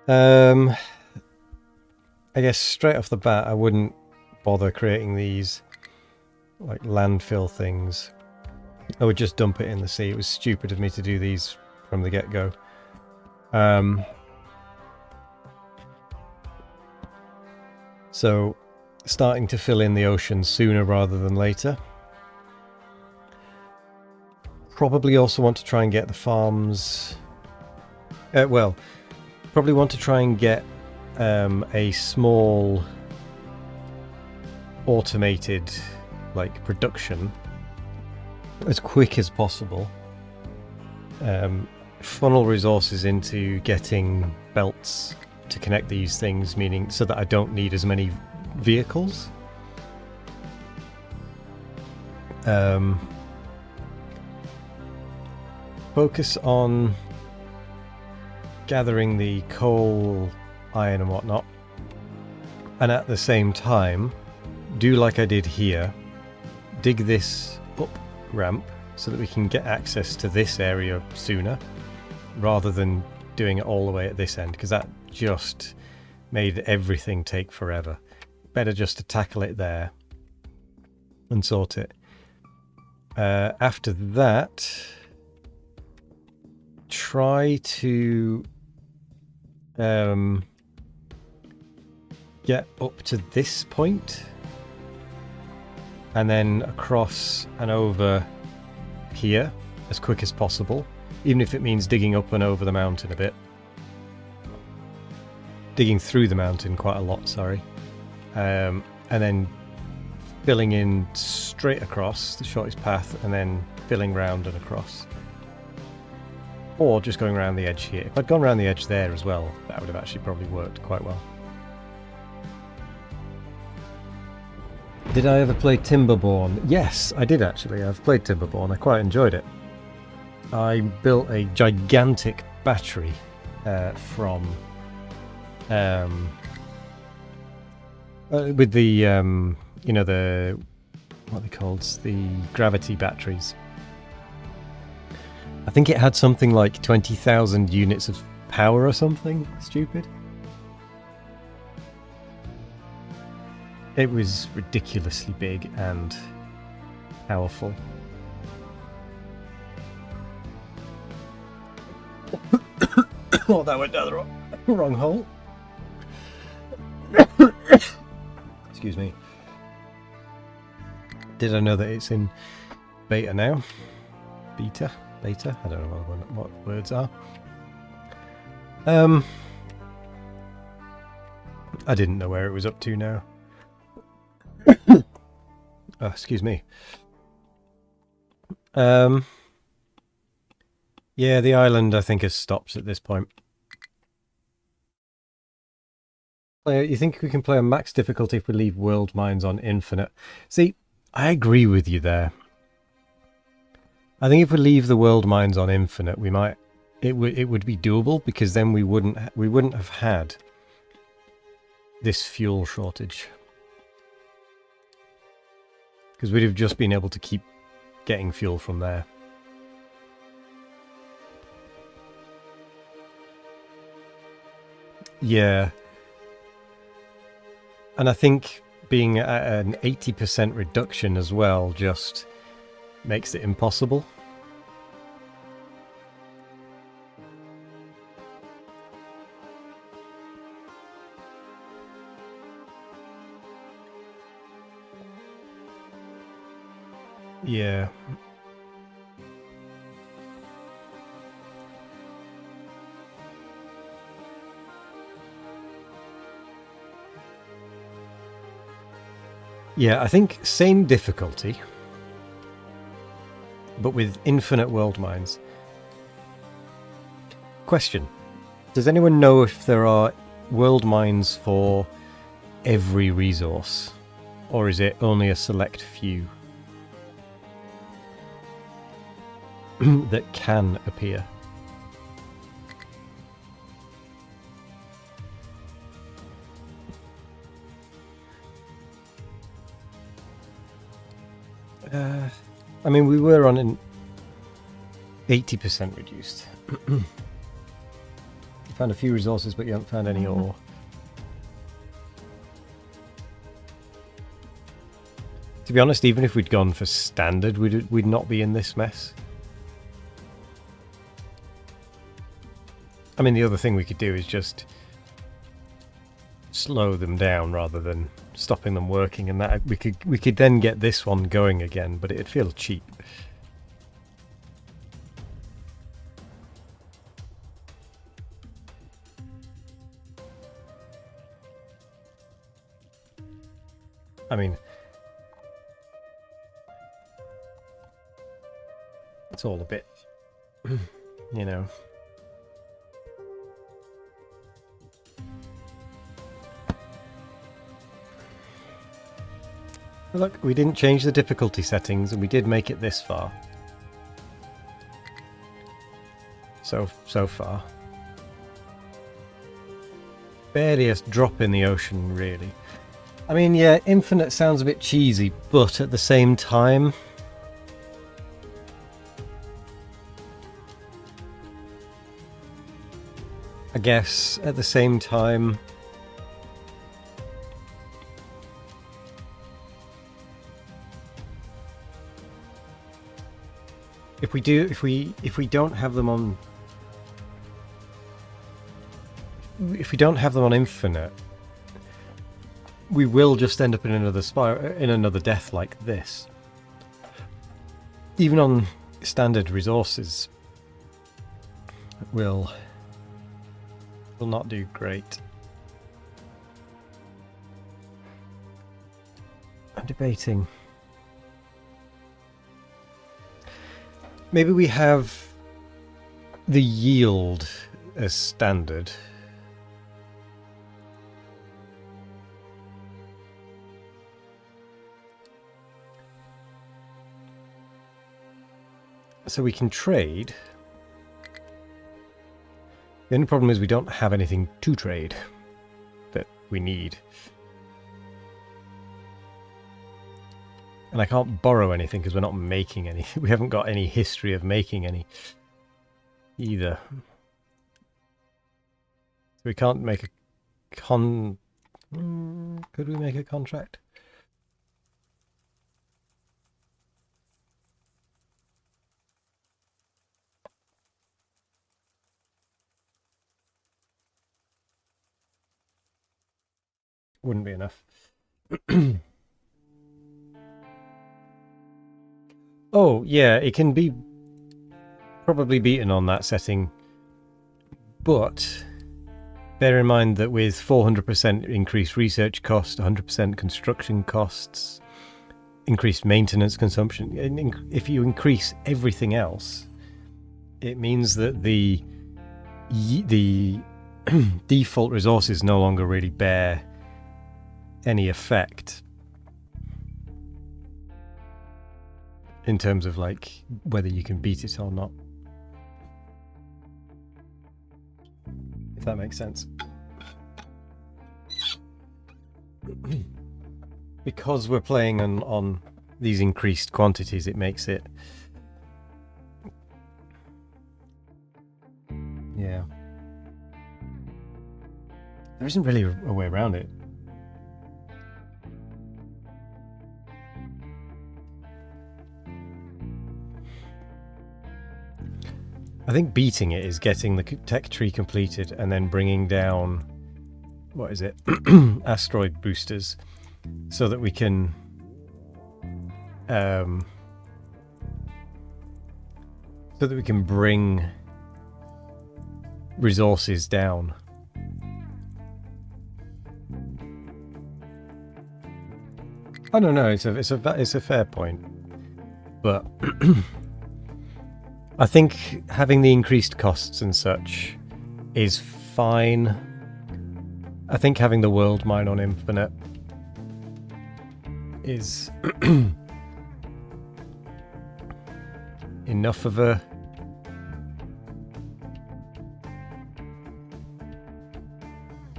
I guess straight off the bat, I wouldn't bother creating these like landfill things. I would just dump it in the sea. It was stupid of me to do these from the get-go. So starting to fill in the ocean sooner rather than later. Probably also want to try and get the farms... well, probably want to try and get a small automated like production as quick as possible. Funnel resources into getting belts to connect these things, meaning so that I don't need as many vehicles. Focus on gathering the coal, iron and whatnot, and at the same time do like I did here, dig this up ramp so that we can get access to this area sooner rather than doing it all the way at this end, because that just made everything take forever. Better just to tackle it there and sort it. After that, try to get up to this point and then across and over here as quick as possible, even if it means digging up and over the mountain a bit. Digging through the mountain quite a lot, sorry. And then filling in straight across the shortest path and then filling round and across. Or just going around the edge here. If I'd gone around the edge there as well, that would have actually probably worked quite well. Did I ever play Timberborn? Yes, I did actually. I've played Timberborn. I quite enjoyed it. I built a gigantic battery from with the you know, the what are they called, the gravity batteries. I think it had something like 20,000 units of power or something stupid. It was ridiculously big and powerful. Oh, that went down the wrong hole. Excuse me. Did I know that it's in beta now? Beta? Beta? I don't know what words are. I didn't know where it was up to now. Oh, excuse me. Yeah, the island I think has stopped at this point. You think we can play on max difficulty if we leave world mines on infinite? See, I agree with you there. I think if we leave the world mines on infinite, we might. It would be doable, because then we wouldn't have had this fuel shortage, because we'd have just been able to keep getting fuel from there. Yeah. And I think being at an 80% reduction as well just makes it impossible. Yeah. Yeah, I think same difficulty, but with infinite world mines. Question. Does anyone know if there are world mines for every resource? Or is it only a select few that can appear? I mean, we were on an 80% reduced. You found a few resources, but you haven't found any ore. To be honest, even if we'd gone for standard, we'd not be in this mess. I mean, the other thing we could do is just slow them down rather than stopping them working, and that we could then get this one going again, but it'd feel cheap. I mean, it's all a bit, you know. Look, we didn't change the difficulty settings, and we did make it this far. So far. Barely a drop in the ocean, really. I mean, yeah, infinite sounds a bit cheesy, but at the same time, I guess at the same time, if we don't have them on, if we don't have them on infinite, we will just end up in another death like this. Even on standard resources, will not do great. debating. Maybe we have the yield as standard. So we can trade. The only problem is we don't have anything to trade that we need. And I can't borrow anything because we're not making any. We haven't got any history of making any either. We can't make a could we make a contract? Wouldn't be enough. Oh, yeah, it can be probably beaten on that setting, but bear in mind that with 400% increased research cost, 100% construction costs, increased maintenance consumption, if you increase everything else, it means that the default resources no longer really bear any effect in terms of like whether you can beat it or not, if that makes sense. Because we're playing on these increased quantities, it makes it, yeah, there isn't really a way around it. I think beating it is getting the tech tree completed and then bringing down, what is it, asteroid boosters, so that we can bring resources down. I don't know. It's a fair point, but. I think having the increased costs and such is fine. I think having the world mine on Infinite is enough of a...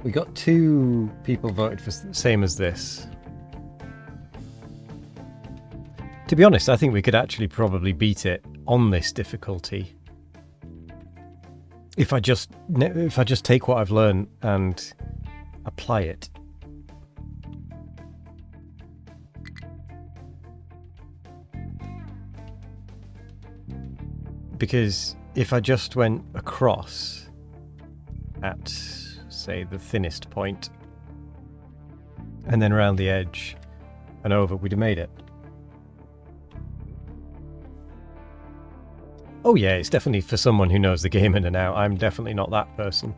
We got 2 people voted for the same as this. To be honest, I think we could actually probably beat it on this difficulty if I just take what I've learned and apply it. Because if I just went across at, say, the thinnest point and then around the edge and over, we'd have made it. Oh yeah, it's definitely for someone who knows the game in and out. I'm definitely not that person.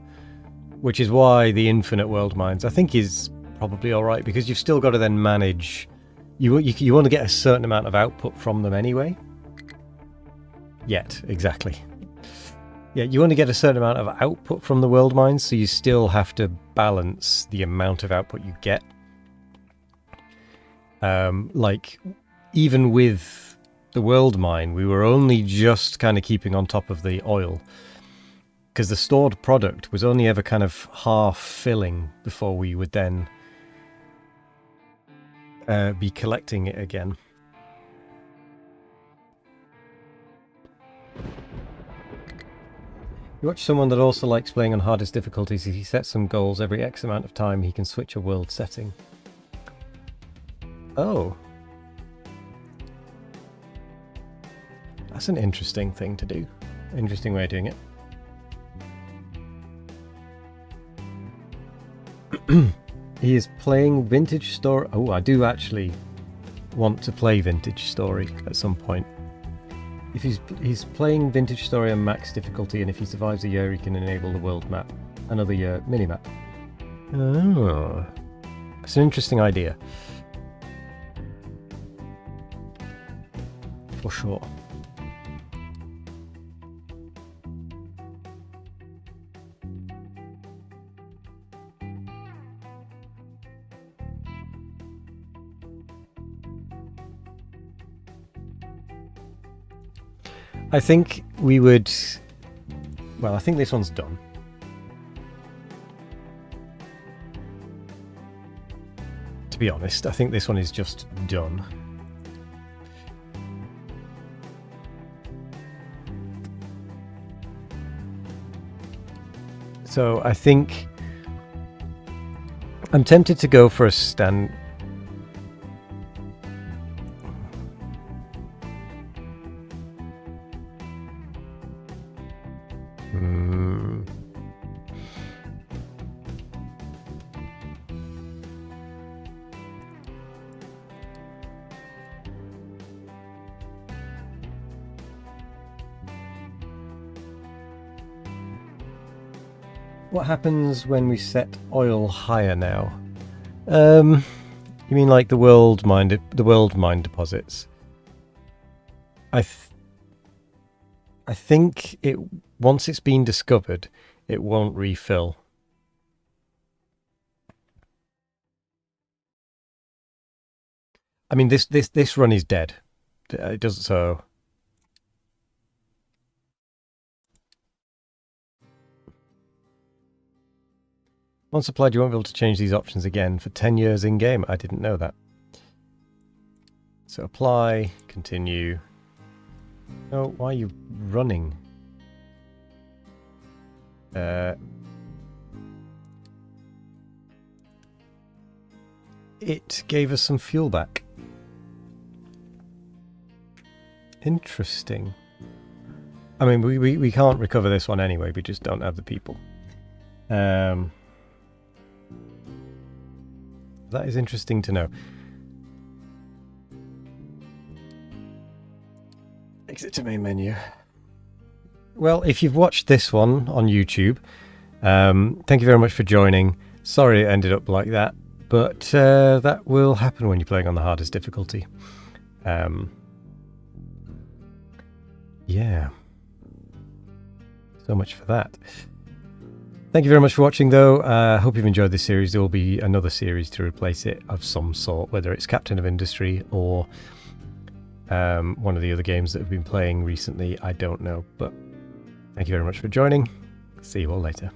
Which is why the infinite world mines, I think, is probably alright, because you've still got to then manage... You want to get a certain amount of output from them anyway. Yet, exactly. Yeah, you want to get a certain amount of output from the world mines, so you still have to balance the amount of output you get. Like, even with the world mine, we were only just kind of keeping on top of the oil, because the stored product was only ever kind of half filling before we would then be collecting it again. You watch someone that also likes playing on hardest difficulties. If he sets some goals every X amount of time, he can switch a world setting. Oh. That's an interesting thing to do. Interesting way of doing it. He is playing Vintage Story. Oh, I do actually want to play Vintage Story at some point. If he's playing Vintage Story on max difficulty, and if he survives a year, he can enable the world map, another year mini-map. Oh, it's an interesting idea. for sure. I think we would... Well, I think this one's done. To be honest, I think this one is just done. So I think I'm tempted to go for a stand... What happens when we set oil higher now? You mean like the world mine deposits? I think it, once it's been discovered, it won't refill. I mean, this run is dead. It doesn't so. Once applied, you won't be able to change these options again for 10 years in game. I didn't know that. So apply, continue. Oh, why are you running? It gave us some fuel back. Interesting. I mean, we can't recover this one anyway. We just don't have the people. That is interesting to know. Exit to main menu. Well, if you've watched this one on YouTube, thank you very much for joining. Sorry it ended up like that, but that will happen when you're playing on the hardest difficulty. Yeah. So much for that. Thank you very much for watching, though. I hope you've enjoyed this series. There will be another series to replace it of some sort, whether it's Captain of Industry or one of the other games that I've been playing recently. I don't know, but thank you very much for joining. See you all later.